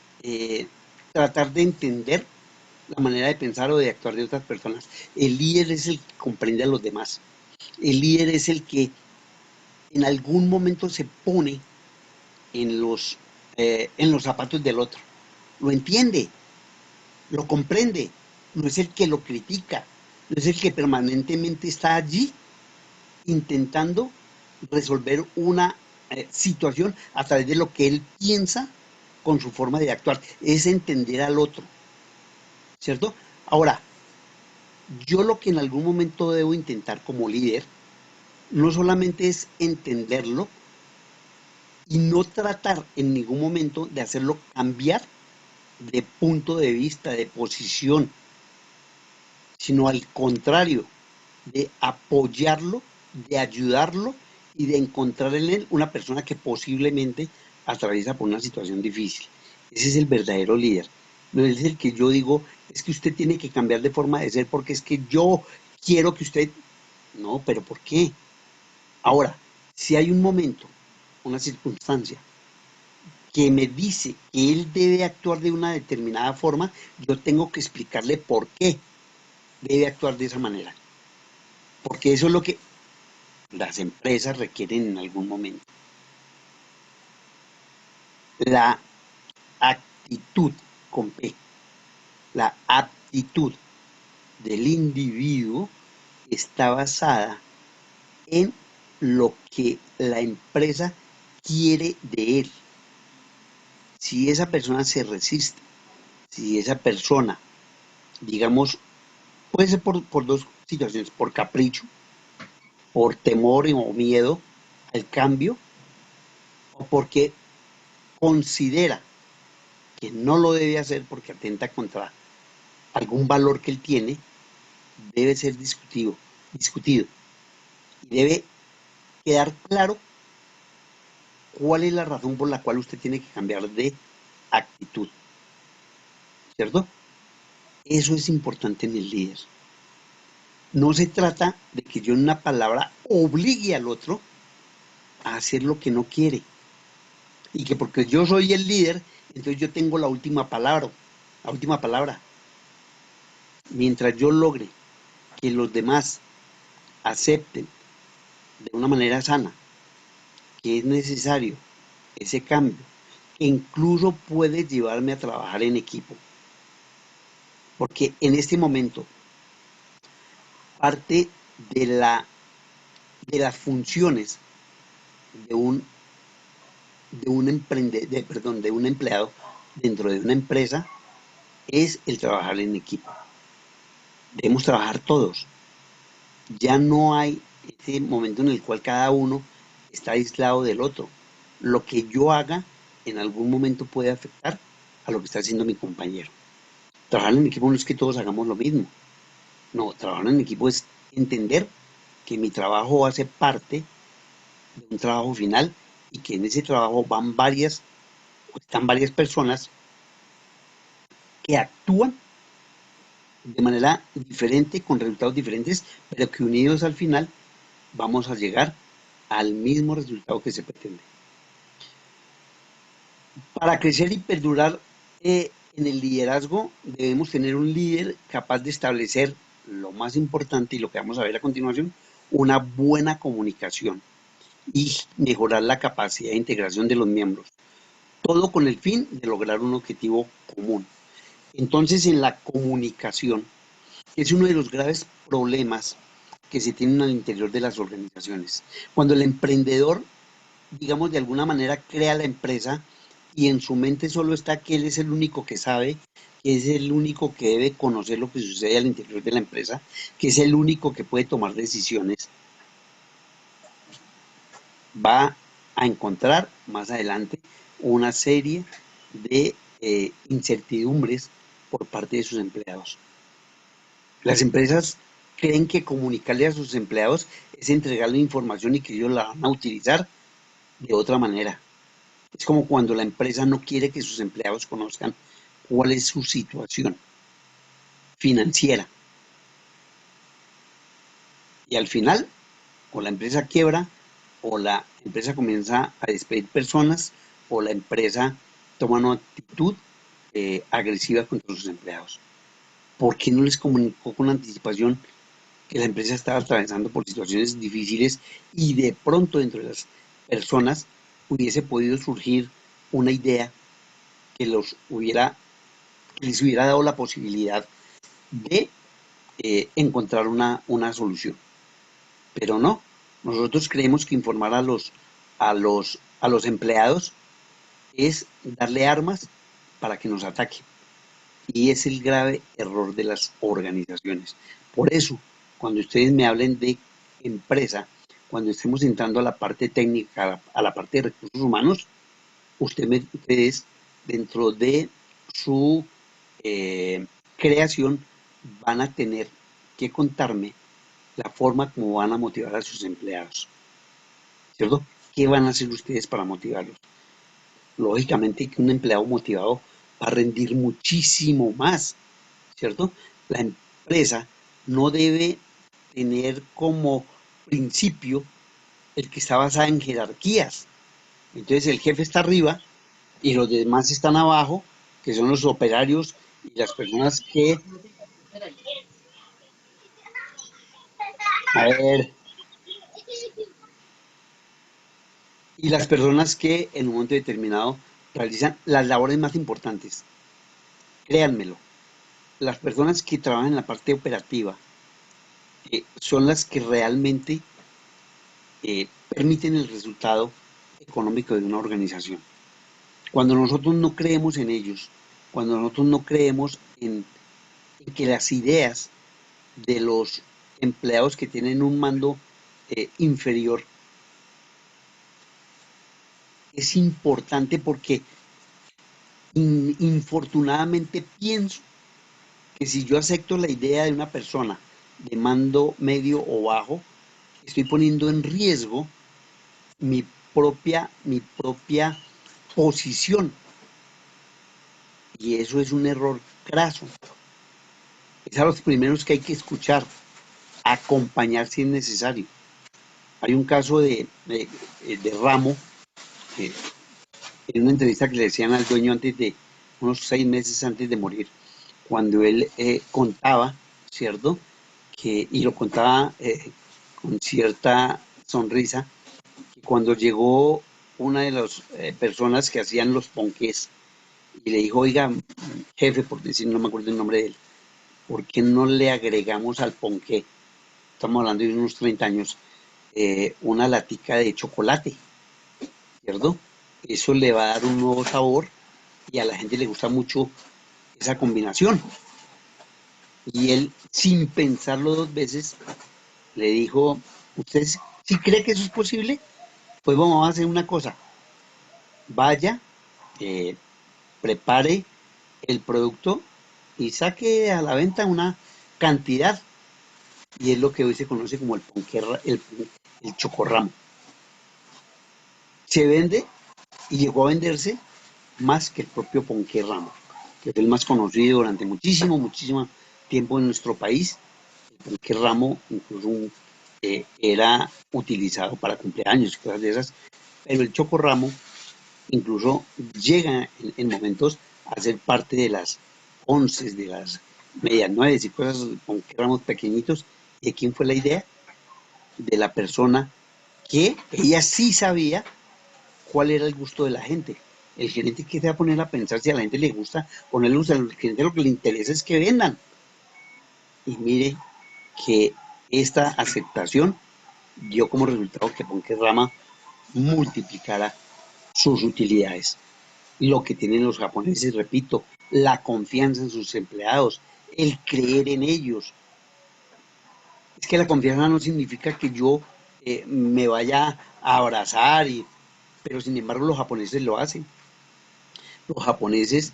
tratar de entender la manera de pensar o de actuar de otras personas. El líder es el que comprende a los demás. El líder es el que en algún momento se pone en los zapatos del otro. Lo entiende, lo comprende. No es el que lo critica, no es el que permanentemente está allí intentando resolver una situación a través de lo que él piensa con su forma de actuar. Es entender al otro, ¿cierto? Ahora, yo lo que en algún momento debo intentar como líder no solamente es entenderlo y no tratar en ningún momento de hacerlo cambiar de punto de vista, de posición, sino al contrario, de apoyarlo, de ayudarlo y de encontrar en él una persona que posiblemente atraviesa por una situación difícil. Ese es el verdadero líder. No es el que yo digo, es que usted tiene que cambiar de forma de ser porque es que yo quiero que usted... No, pero ¿por qué? Ahora, si hay un momento, una circunstancia que me dice que él debe actuar de una determinada forma, yo tengo que explicarle por qué debe actuar de esa manera. Porque eso es lo que las empresas requieren en algún momento. La actitud con P, la aptitud del individuo está basada en lo que la empresa quiere de él. Si esa persona se resiste, si esa persona, digamos, puede ser por dos situaciones, por capricho, por temor o miedo al cambio, o porque considera que no lo debe hacer porque atenta contra algún valor que él tiene, debe ser discutido y debe quedar claro cuál es la razón por la cual usted tiene que cambiar de actitud, ¿cierto? Eso es importante en el líder. No se trata de que yo en una palabra obligue al otro a hacer lo que no quiere y que porque yo soy el líder, entonces yo tengo la última palabra. Mientras yo logre que los demás acepten de una manera sana que es necesario ese cambio, que incluso puede llevarme a trabajar en equipo. Porque en este momento, parte de las funciones de un empleado dentro de una empresa es el trabajar en equipo. Debemos trabajar todos. Ya no hay ese momento en el cual cada uno está aislado del otro. Lo que yo haga en algún momento puede afectar a lo que está haciendo mi compañero. Trabajar en equipo no es que todos hagamos lo mismo. No, trabajar en equipo es entender que mi trabajo hace parte de un trabajo final y que en ese trabajo están varias personas que actúan de manera diferente, con resultados diferentes, pero que unidos al final vamos a llegar al mismo resultado que se pretende. Para crecer y perdurar en el liderazgo, debemos tener un líder capaz de establecer lo más importante y lo que vamos a ver a continuación, una buena comunicación y mejorar la capacidad de integración de los miembros. Todo con el fin de lograr un objetivo común. Entonces, en la comunicación, es uno de los graves problemas que se tienen al interior de las organizaciones. Cuando el emprendedor, digamos, de alguna manera crea la empresa y en su mente solo está que él es el único que sabe, que es el único que debe conocer lo que sucede al interior de la empresa, que es el único que puede tomar decisiones, va a encontrar más adelante una serie de incertidumbres por parte de sus empleados. Las empresas creen que comunicarle a sus empleados es entregarle información y que ellos la van a utilizar de otra manera. Es como cuando la empresa no quiere que sus empleados conozcan cuál es su situación financiera. Y al final, o la empresa quiebra, o la empresa comienza a despedir personas, o la empresa toma una actitud agresiva contra sus empleados. ¿Por qué no les comunicó con anticipación que la empresa estaba atravesando por situaciones difíciles y de pronto dentro de las personas hubiese podido surgir una idea que les hubiera dado la posibilidad de encontrar una solución? Pero no, nosotros creemos que informar a los empleados es darle armas para que nos ataquen. Y es el grave error de las organizaciones. Por eso, cuando ustedes me hablen de empresa, cuando estemos entrando a la parte técnica, a la parte de recursos humanos, ustedes dentro de su creación van a tener que contarme la forma como van a motivar a sus empleados, ¿cierto? ¿Qué van a hacer ustedes para motivarlos? Lógicamente que un empleado motivado va a rendir muchísimo más, ¿cierto? La empresa no debe tener como principio el que está basada en jerarquías. Entonces el jefe está arriba y los demás están abajo, que son los operarios y las personas que... A ver... Y las personas que en un momento determinado realizan las labores más importantes. Créanmelo, las personas que trabajan en la parte operativa son las que realmente permiten el resultado económico de una organización. Cuando nosotros no creemos en ellos, cuando nosotros no creemos en que las ideas de los empleados que tienen un mando inferior, es importante porque infortunadamente pienso que si yo acepto la idea de una persona de mando medio o bajo, estoy poniendo en riesgo mi propia posición. Y eso es un error craso. Es a los primeros que hay que escuchar, acompañar si es necesario. Hay un caso de Ramo, en una entrevista que le decían al dueño antes de, unos 6 meses antes de morir, cuando él contaba, ¿cierto? Y lo contaba con cierta sonrisa, que cuando llegó una de las personas que hacían los ponqués y le dijo, oiga, jefe, por decir, no me acuerdo el nombre de él, ¿por qué no le agregamos al ponqué? Estamos hablando de unos 30 años, una latica de chocolate, ¿cierto? Eso le va a dar un nuevo sabor y a la gente le gusta mucho esa combinación. Y él, sin pensarlo 2 veces, le dijo, ¿usted sí cree que eso es posible? Pues vamos a hacer una cosa. Vaya, prepare el producto y saque a la venta una cantidad. Y es lo que hoy se conoce como el chocorramo. Se vende y llegó a venderse más que el propio ponqué ramo, que fue el más conocido durante muchísimo tiempo en nuestro país. El ponqué ramo incluso era utilizado para cumpleaños y cosas de esas, pero el chocorramo incluso llega en momentos a ser parte de las onces, de las medias nueves y cosas, ponqué ramos pequeñitos. ¿Y de quién fue la idea? De la persona que ella sí sabía cuál era el gusto de la gente. El gerente que se va a poner a pensar si a la gente le gusta o no le gusta. Al gerente lo que le interesa es que vendan. Y mire que esta aceptación dio como resultado que Ponquerrama multiplicara sus utilidades. Lo que tienen los japoneses, repito, la confianza en sus empleados, el creer en ellos. Es que la confianza no significa que yo me vaya a abrazar, pero sin embargo los japoneses lo hacen. Los japoneses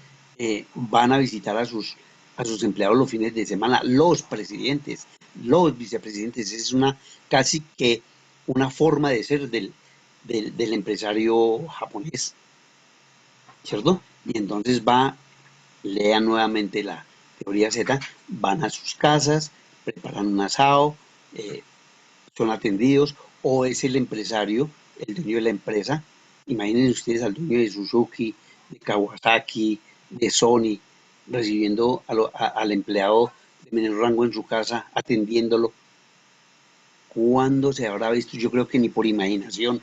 van a visitar a sus empleados los fines de semana, los presidentes, los vicepresidentes. Es una casi que una forma de ser del empresario japonés, ¿cierto? Y entonces lean nuevamente la teoría Z, van a sus casas, preparan un asado, son atendidos, o es el empresario, el dueño de la empresa. Imaginen ustedes al dueño de Suzuki, de Kawasaki, de Sony, recibiendo al empleado de menor rango en su casa, atendiéndolo. ¿Cuándo se habrá visto? Yo creo que ni por imaginación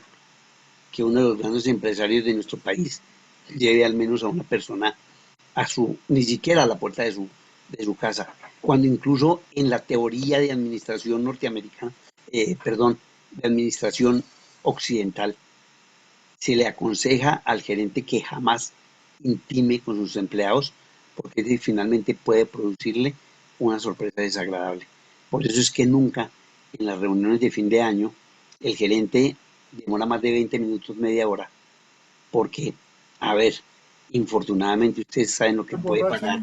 que uno de los grandes empresarios de nuestro país lleve al menos a una persona ni siquiera a la puerta de su casa, cuando incluso en la teoría de administración norteamericana, de administración occidental, se le aconseja al gerente que jamás intime con sus empleados, porque finalmente puede producirle una sorpresa desagradable. Por eso es que nunca en las reuniones de fin de año el gerente demora más de 20 minutos, media hora, porque, a ver, infortunadamente ustedes saben lo que puede pasar.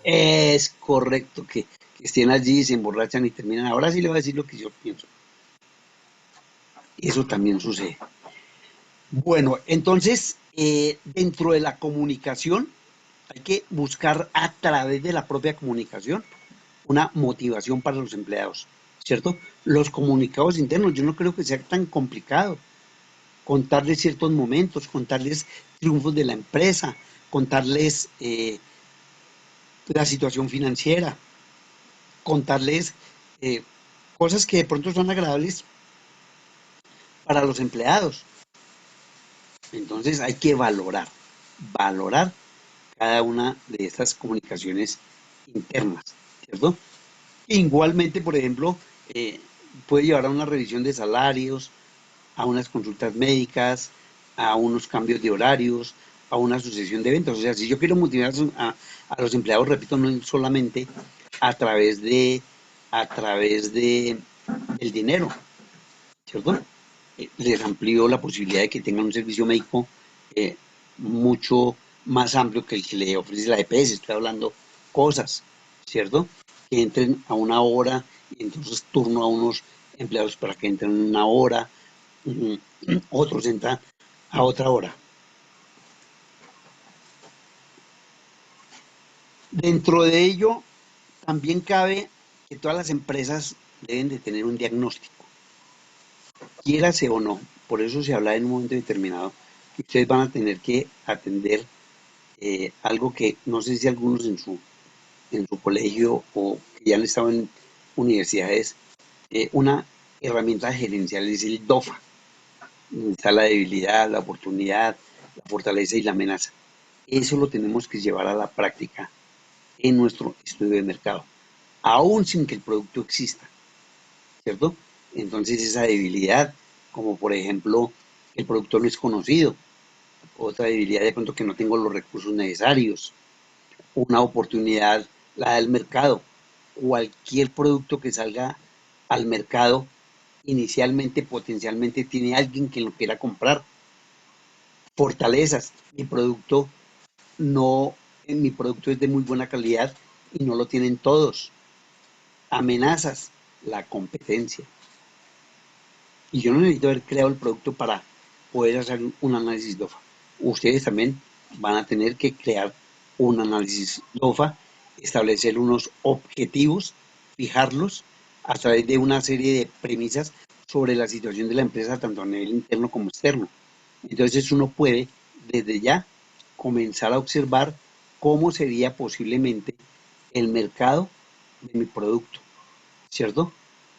Es correcto que estén allí, se emborrachan y terminan. Ahora sí le voy a decir lo que yo pienso. Eso también sucede. Bueno, entonces, dentro de la comunicación, hay que buscar a través de la propia comunicación una motivación para los empleados, ¿cierto? Los comunicados internos, yo no creo que sea tan complicado. Contarles ciertos momentos, contarles triunfos de la empresa, contarles la situación financiera, contarles cosas que de pronto son agradables para los empleados. Entonces hay que valorar cada una de estas comunicaciones internas, ¿cierto? Igualmente, por ejemplo, puede llevar a una revisión de salarios, a unas consultas médicas, a unos cambios de horarios, a una sucesión de eventos. O sea, si yo quiero motivar a los empleados, repito, no solamente a través del dinero, ¿cierto? Les amplío la posibilidad de que tengan un servicio médico mucho más amplio que el que le ofrece la EPS. Estoy hablando cosas, ¿cierto? Que entren a una hora y entonces turno a unos empleados para que entren en una hora, otros entran a otra hora. Dentro de ello, también cabe que todas las empresas deben de tener un diagnóstico, quiérase o no. Por eso se habla en un momento determinado que ustedes van a tener que atender algo que no sé si algunos en su colegio o que ya han estado en universidades, una herramienta gerencial es el DOFA. Está la debilidad, la oportunidad, la fortaleza y la amenaza. Eso lo tenemos que llevar a la práctica en nuestro estudio de mercado, aún sin que el producto exista, ¿cierto? Entonces esa debilidad, como por ejemplo el producto no es conocido, otra debilidad de pronto que no tengo los recursos necesarios, una oportunidad la del mercado. Cualquier producto que salga al mercado inicialmente, potencialmente tiene alguien que lo quiera comprar. Fortalezas, mi producto es de muy buena calidad y no lo tienen todos. Amenazas, la competencia. Y yo no necesito haber creado el producto para poder hacer un análisis DOFA. Ustedes también van a tener que crear un análisis DOFA, establecer unos objetivos, fijarlos a través de una serie de premisas sobre la situación de la empresa, tanto a nivel interno como externo. Entonces uno puede desde ya comenzar a observar cómo sería posiblemente el mercado de mi producto, ¿cierto?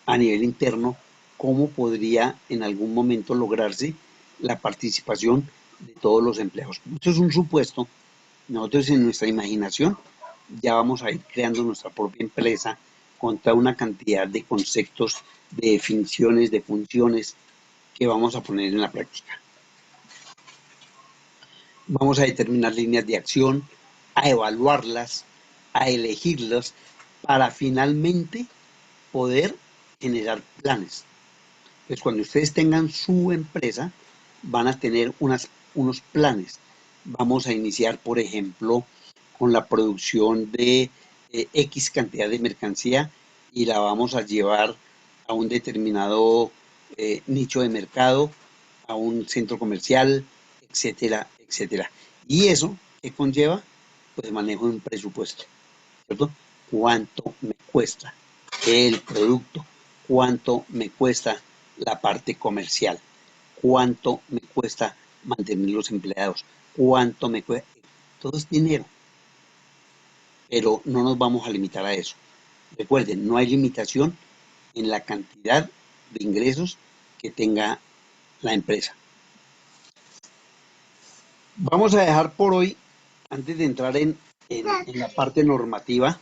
A nivel interno, cómo podría en algún momento lograrse la participación de todos los empleados. Esto es un supuesto. Nosotros en nuestra imaginación ya vamos a ir creando nuestra propia empresa con toda una cantidad de conceptos, de definiciones, de funciones que vamos a poner en la práctica. Vamos a determinar líneas de acción, a evaluarlas, a elegirlas, para finalmente poder generar planes. Pues cuando ustedes tengan su empresa, van a tener unos planes. Vamos a iniciar, por ejemplo, con la producción de X cantidad de mercancía y la vamos a llevar a un determinado nicho de mercado, a un centro comercial, etcétera, etcétera. Y eso, ¿qué conlleva? Pues manejo de un presupuesto, ¿cierto? ¿Cuánto me cuesta el producto? ¿Cuánto me cuesta la parte comercial? ¿Cuánto me cuesta mantener los empleados? ¿Cuánto me cuesta? Todo es dinero. Pero no nos vamos a limitar a eso. Recuerden, no hay limitación en la cantidad de ingresos que tenga la empresa. Vamos a dejar por hoy, antes de entrar en la parte normativa,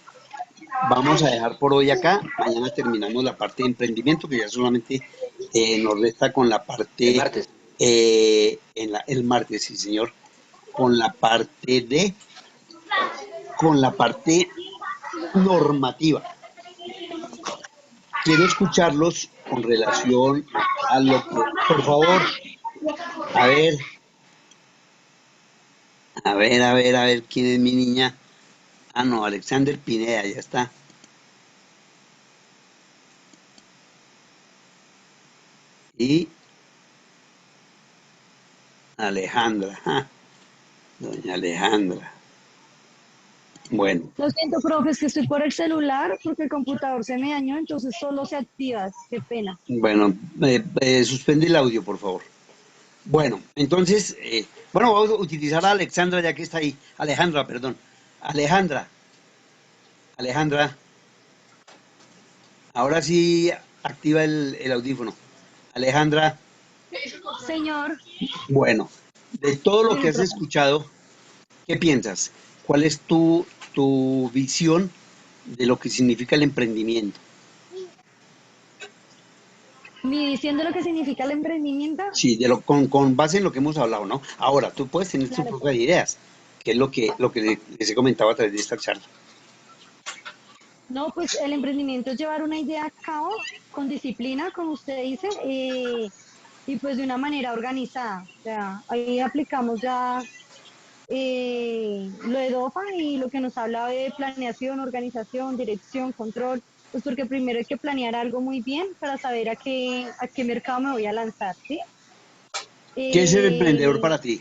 vamos a dejar por hoy acá. Mañana terminamos la parte de emprendimiento, que ya solamente nos resta con la parte... El martes. El martes, sí, señor. Con la parte normativa. Quiero escucharlos con relación a lo que... Por favor, a ver, ¿quién es mi niña? Ah, no, Alexander Pineda, ya está. Y Alejandra, doña Alejandra. Bueno. Lo siento, profe, es que estoy por el celular porque el computador se me dañó, entonces solo se activa. Qué pena. Bueno, suspende el audio, por favor. Bueno, entonces, vamos a utilizar a Alexandra ya que está ahí. Alejandra, perdón. Alejandra. Ahora sí activa el audífono. Alejandra. Señor. Bueno, de todo lo que has escuchado, ¿qué piensas? ¿Cuál es tu visión de lo que significa el emprendimiento? ¿Mi visión de lo que significa el emprendimiento? Sí, con base en lo que hemos hablado, ¿no? Ahora, tú puedes tener tus propias ideas, que es lo que les he comentado a través de esta charla. No, pues el emprendimiento es llevar una idea a cabo con disciplina, como usted dice, y pues de una manera organizada. O sea, ahí aplicamos ya lo de DOFA y lo que nos habla de planeación, organización, dirección, control, pues porque primero hay que planear algo muy bien para saber a qué mercado me voy a lanzar, ¿sí? ¿Qué es ser emprendedor para ti?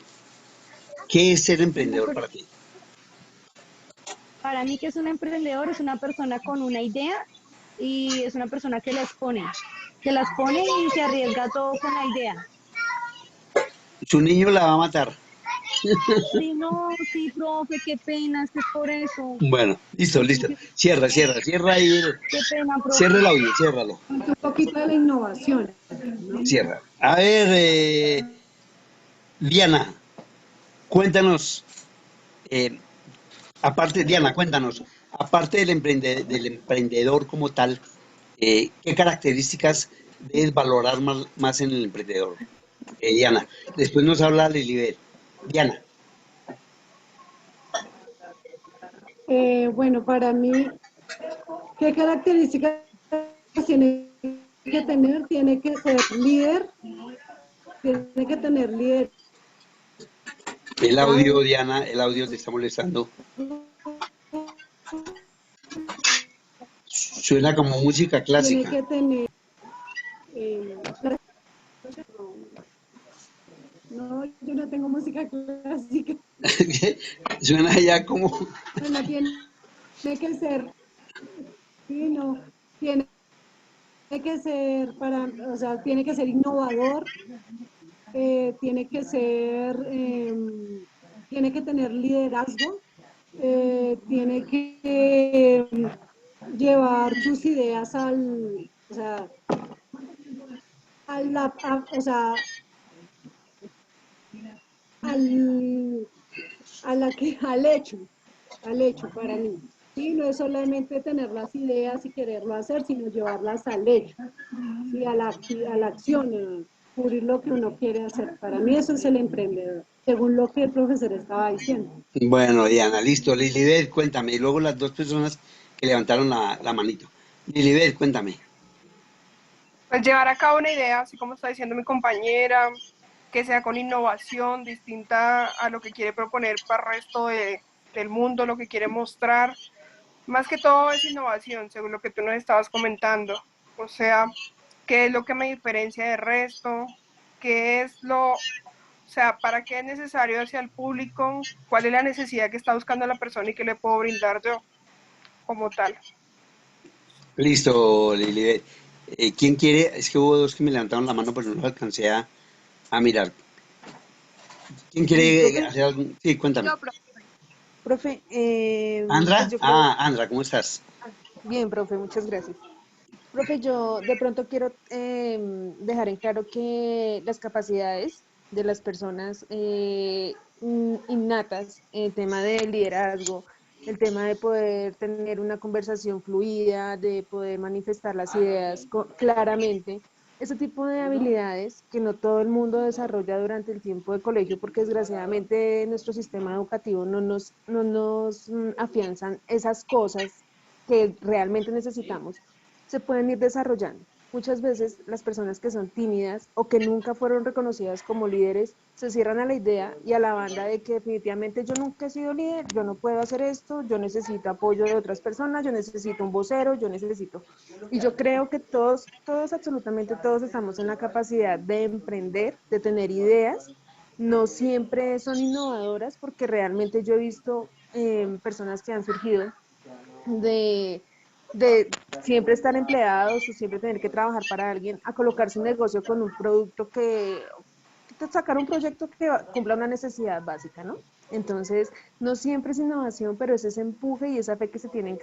¿Qué es ser emprendedor para ti? Para mí, que es un emprendedor, es una persona con una idea y es una persona que las pone y se arriesga todo con la idea. Su niño la va a matar. Sí, no, sí, profe, qué pena, es que es por eso. Bueno, listo. Cierra ahí. Qué pena, profe. Cierra el audio, ciérralo. Un poquito de la innovación, ¿no? Cierra. A ver, Diana, cuéntanos, cuéntanos, aparte del emprendedor como tal, ¿qué características debes valorar más en el emprendedor? Diana, después nos habla Lilibet. Diana. Bueno, para mí, ¿qué características tiene que tener? Tiene que ser líder, tiene que tener líder. El audio, Diana, el audio te está molestando. Suena como música clásica. Tiene que tener... no, yo no tengo música clásica. Suena ya como... Bueno, tiene que ser... Sí, no, tiene que ser tiene que ser innovador, tiene que ser, tiene que tener liderazgo, tiene que llevar sus ideas al hecho para mí. Sí, no es solamente tener las ideas y quererlo hacer, sino llevarlas al hecho, sí, a la acción, descubrir lo que uno quiere hacer. Para mí eso es el emprendedor, según lo que el profesor estaba diciendo. Bueno, Diana, listo. Lilibet, cuéntame. Y luego las dos personas que levantaron la manito. Lilibet, cuéntame. Pues llevar a cabo una idea, así como está diciendo mi compañera, que sea con innovación distinta a lo que quiere proponer para el resto del mundo, lo que quiere mostrar. Más que todo es innovación, según lo que tú nos estabas comentando. O sea, ¿qué es lo que me diferencia del resto? ¿Qué es o sea, para qué es necesario hacia el público? ¿Cuál es la necesidad que está buscando la persona y qué le puedo brindar yo como tal? Listo, Lilibet. ¿Quién quiere? Es que hubo dos que me levantaron la mano, pero no los alcancé a mirar. ¿Quién quiere Profe, hacer algo? Sí, cuéntame. Yo, profe. profe, pues ¿Andra? yo creo, Ah, Andra, ¿cómo estás? bien, profe, muchas gracias. Profe, yo de pronto quiero dejar en claro que las capacidades de las personas innatas, el tema del liderazgo, el tema de poder tener una conversación fluida, de poder manifestar las ideas claramente, ese tipo de habilidades que no todo el mundo desarrolla durante el tiempo de colegio, porque desgraciadamente nuestro sistema educativo no nos afianzan esas cosas que realmente necesitamos, se pueden ir desarrollando. Muchas veces las personas que son tímidas o que nunca fueron reconocidas como líderes se cierran a la idea y a la banda de que definitivamente yo nunca he sido líder, yo no puedo hacer esto, yo necesito apoyo de otras personas, yo necesito un vocero, yo necesito. Y yo creo que todos, absolutamente todos estamos en la capacidad de emprender, de tener ideas. No siempre son innovadoras porque realmente yo he visto personas que han surgido de siempre estar empleados o siempre tener que trabajar para alguien, a colocarse un negocio con un producto sacar un proyecto que cumpla una necesidad básica, ¿no? Entonces, no siempre es innovación, pero es ese empuje y esa fe que se tiene en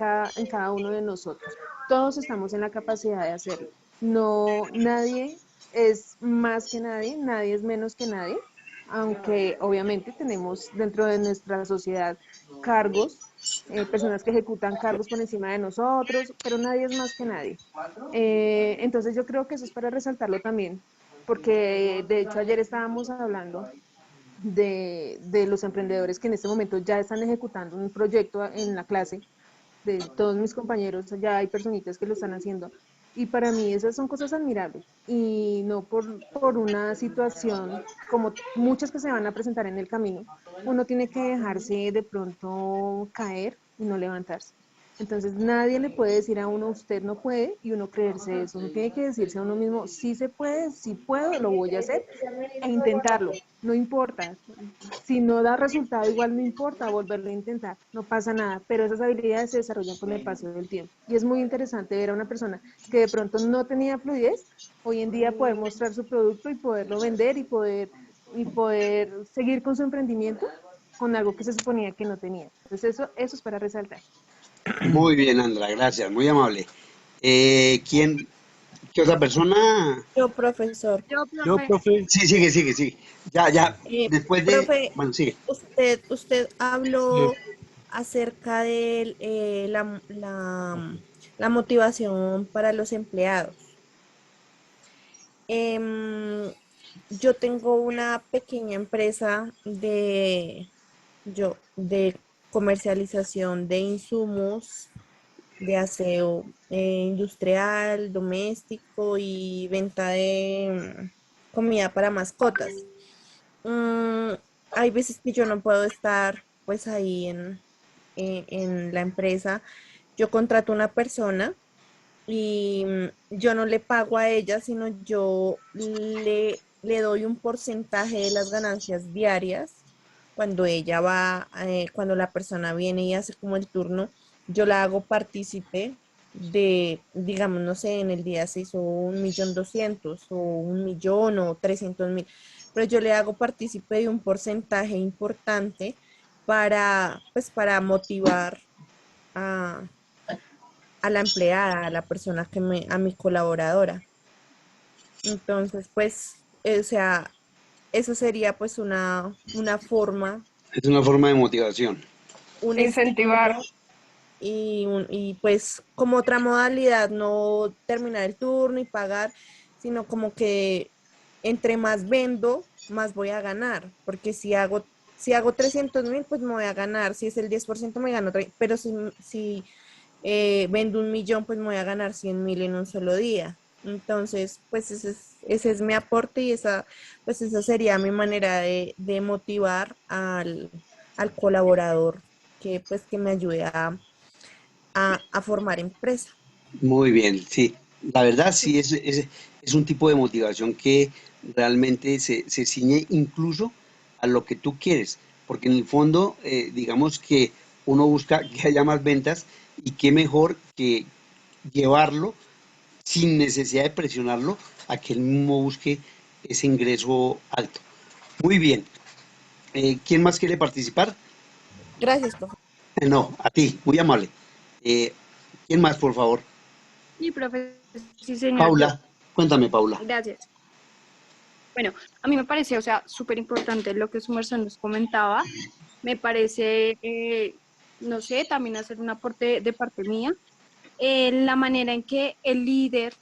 cada uno de nosotros. Todos estamos en la capacidad de hacerlo. No, nadie es más que nadie, nadie es menos que nadie, aunque obviamente tenemos dentro de nuestra sociedad cargos, personas que ejecutan cargos por encima de nosotros, pero nadie es más que nadie. Entonces yo creo que eso es para resaltarlo también, porque de hecho ayer estábamos hablando de los emprendedores que en este momento ya están ejecutando un proyecto en la clase, de todos mis compañeros, ya hay personitas que lo están haciendo. Y para mí esas son cosas admirables y no por una situación como muchas que se van a presentar en el camino. Uno tiene que dejarse de pronto caer y no levantarse. Entonces nadie le puede decir a uno, usted no puede, y uno creerse eso. Uno tiene que decirse a uno mismo, sí se puede, sí puedo, lo voy a hacer, e intentarlo. No importa. Si no da resultado, igual no importa, volverlo a intentar, no pasa nada. Pero esas habilidades se desarrollan con el paso del tiempo. Y es muy interesante ver a una persona que de pronto no tenía fluidez, hoy en día poder mostrar su producto y poderlo vender y poder seguir con su emprendimiento con algo que se suponía que no tenía. Entonces eso es para resaltar. Muy bien, Andra, gracias, muy amable. ¿Qué otra persona? Yo, profesor. Yo, Yo, profe. profe, Sí, sigue. Ya, después de... Profe, Bueno, sigue. usted eh, habló acerca de la motivación para los empleados. Yo tengo una pequeña empresa de comercialización de insumos de aseo industrial, doméstico y venta de comida para mascotas. Mm, Hay veces que yo no puedo estar pues ahí en la empresa. Yo contrato una persona y yo no le pago a ella, sino yo le doy un porcentaje de las ganancias diarias cuando ella va, cuando la persona viene y hace como el turno, yo la hago partícipe digamos, no sé, en el día se hizo 1.200.000 o 1.000.000 o 300.000, pero yo le hago partícipe de un porcentaje importante pues, para motivar a, a la empleada, a la persona a mi colaboradora. Entonces, pues, o sea, eso sería pues una forma, Es una forma de motivación. un Incentivar. estímulo y pues como otra modalidad, no terminar el turno y pagar, sino como que entre más vendo, más voy a ganar, porque si hago 300.000, pues me voy a ganar, si es el 10% me gano, pero si vendo 1.000.000, pues me voy a ganar 100.000 en un solo día. Entonces, pues ese es mi aporte y pues esa sería mi manera de motivar al colaborador que me ayude a formar empresa. Muy bien, sí. La verdad sí es un tipo de motivación que realmente se ciñe incluso a lo que tú quieres, porque en el fondo, digamos que uno busca que haya más ventas y qué mejor que llevarlo sin necesidad de presionarlo a que él mismo busque ese ingreso alto. Muy bien. ¿Quién más quiere participar? Gracias, profe. No, a ti, muy amable. ¿Quién más, por favor? Sí, profe, sí, señor, yo. Paula, cuéntame, Paula. Gracias. Bueno, a mí me parece, o sea, súper importante lo que su merced nos comentaba. Me parece, no sé, también hacer un aporte de parte mía. La manera en que el líder,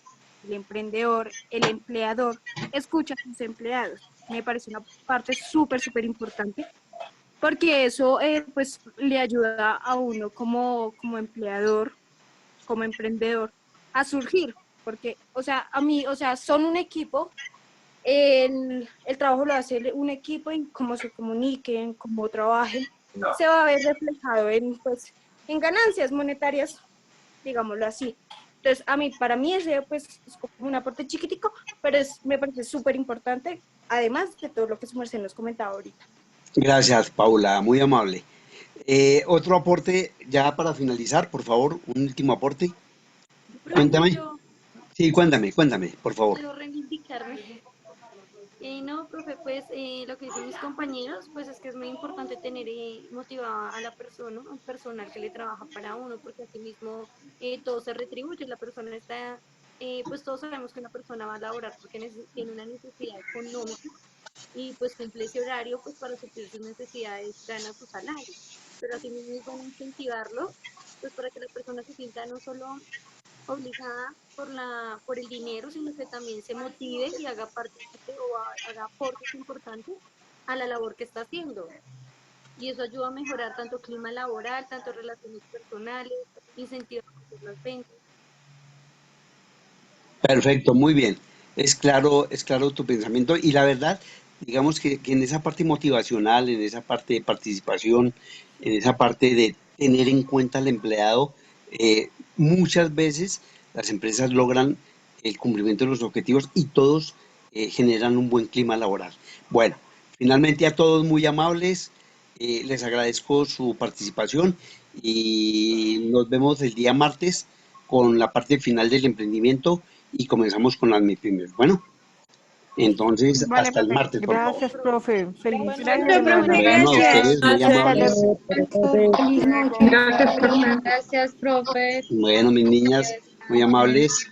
el emprendedor, el empleador, escucha a sus empleados. Me parece una parte súper, súper importante, porque eso, pues, le ayuda a uno como empleador, como emprendedor, a surgir. Porque, o sea, a mí, o sea, son un equipo. El trabajo lo hace un equipo y cómo se comuniquen, cómo trabajen, se va a ver reflejado pues, en ganancias monetarias, digámoslo así. Entonces, para mí ese pues, es como un aporte chiquitico, pero me parece súper importante, además de todo lo que su merced nos comentaba ahorita. Gracias, Paula, muy amable. Otro aporte ya para finalizar, por favor, un último aporte. Cuéntame. Sí, cuéntame, por favor. Puedo reivindicarme. No, profe, pues lo que dicen mis compañeros, pues es que es muy importante tener motivada a la persona, al personal que le trabaja para uno, porque así mismo todo se retribuye, la persona está, pues todos sabemos que una persona va a laborar porque tiene una necesidad económica y pues cumple ese horario pues para suplir sus necesidades, gana su salario, pero así mismo es bueno incentivarlo, pues para que la persona se sienta no solo obligada por el dinero, sino que también se motive y haga parte o haga aportes importantes a la labor que está haciendo. Y eso ayuda a mejorar tanto clima laboral, tanto relaciones personales, incentiva las ventas. Perfecto, muy bien. Es claro tu pensamiento y la verdad, digamos que en esa parte motivacional, en esa parte de participación, en esa parte de tener en cuenta al empleado, muchas veces las empresas logran el cumplimiento de los objetivos y todos generan un buen clima laboral. Bueno, finalmente a todos muy amables, les agradezco su participación y nos vemos el día martes con la parte final del emprendimiento y comenzamos con las MIPYMES. Bueno, entonces Vale, hasta el profe. martes, por favor. Gracias, profe. Feliz Gracias, profe, Bueno, a gracias. ustedes muy amables. Feliz noche. Gracias, profe. Gracias, profe. Bueno, mis niñas, muy amables.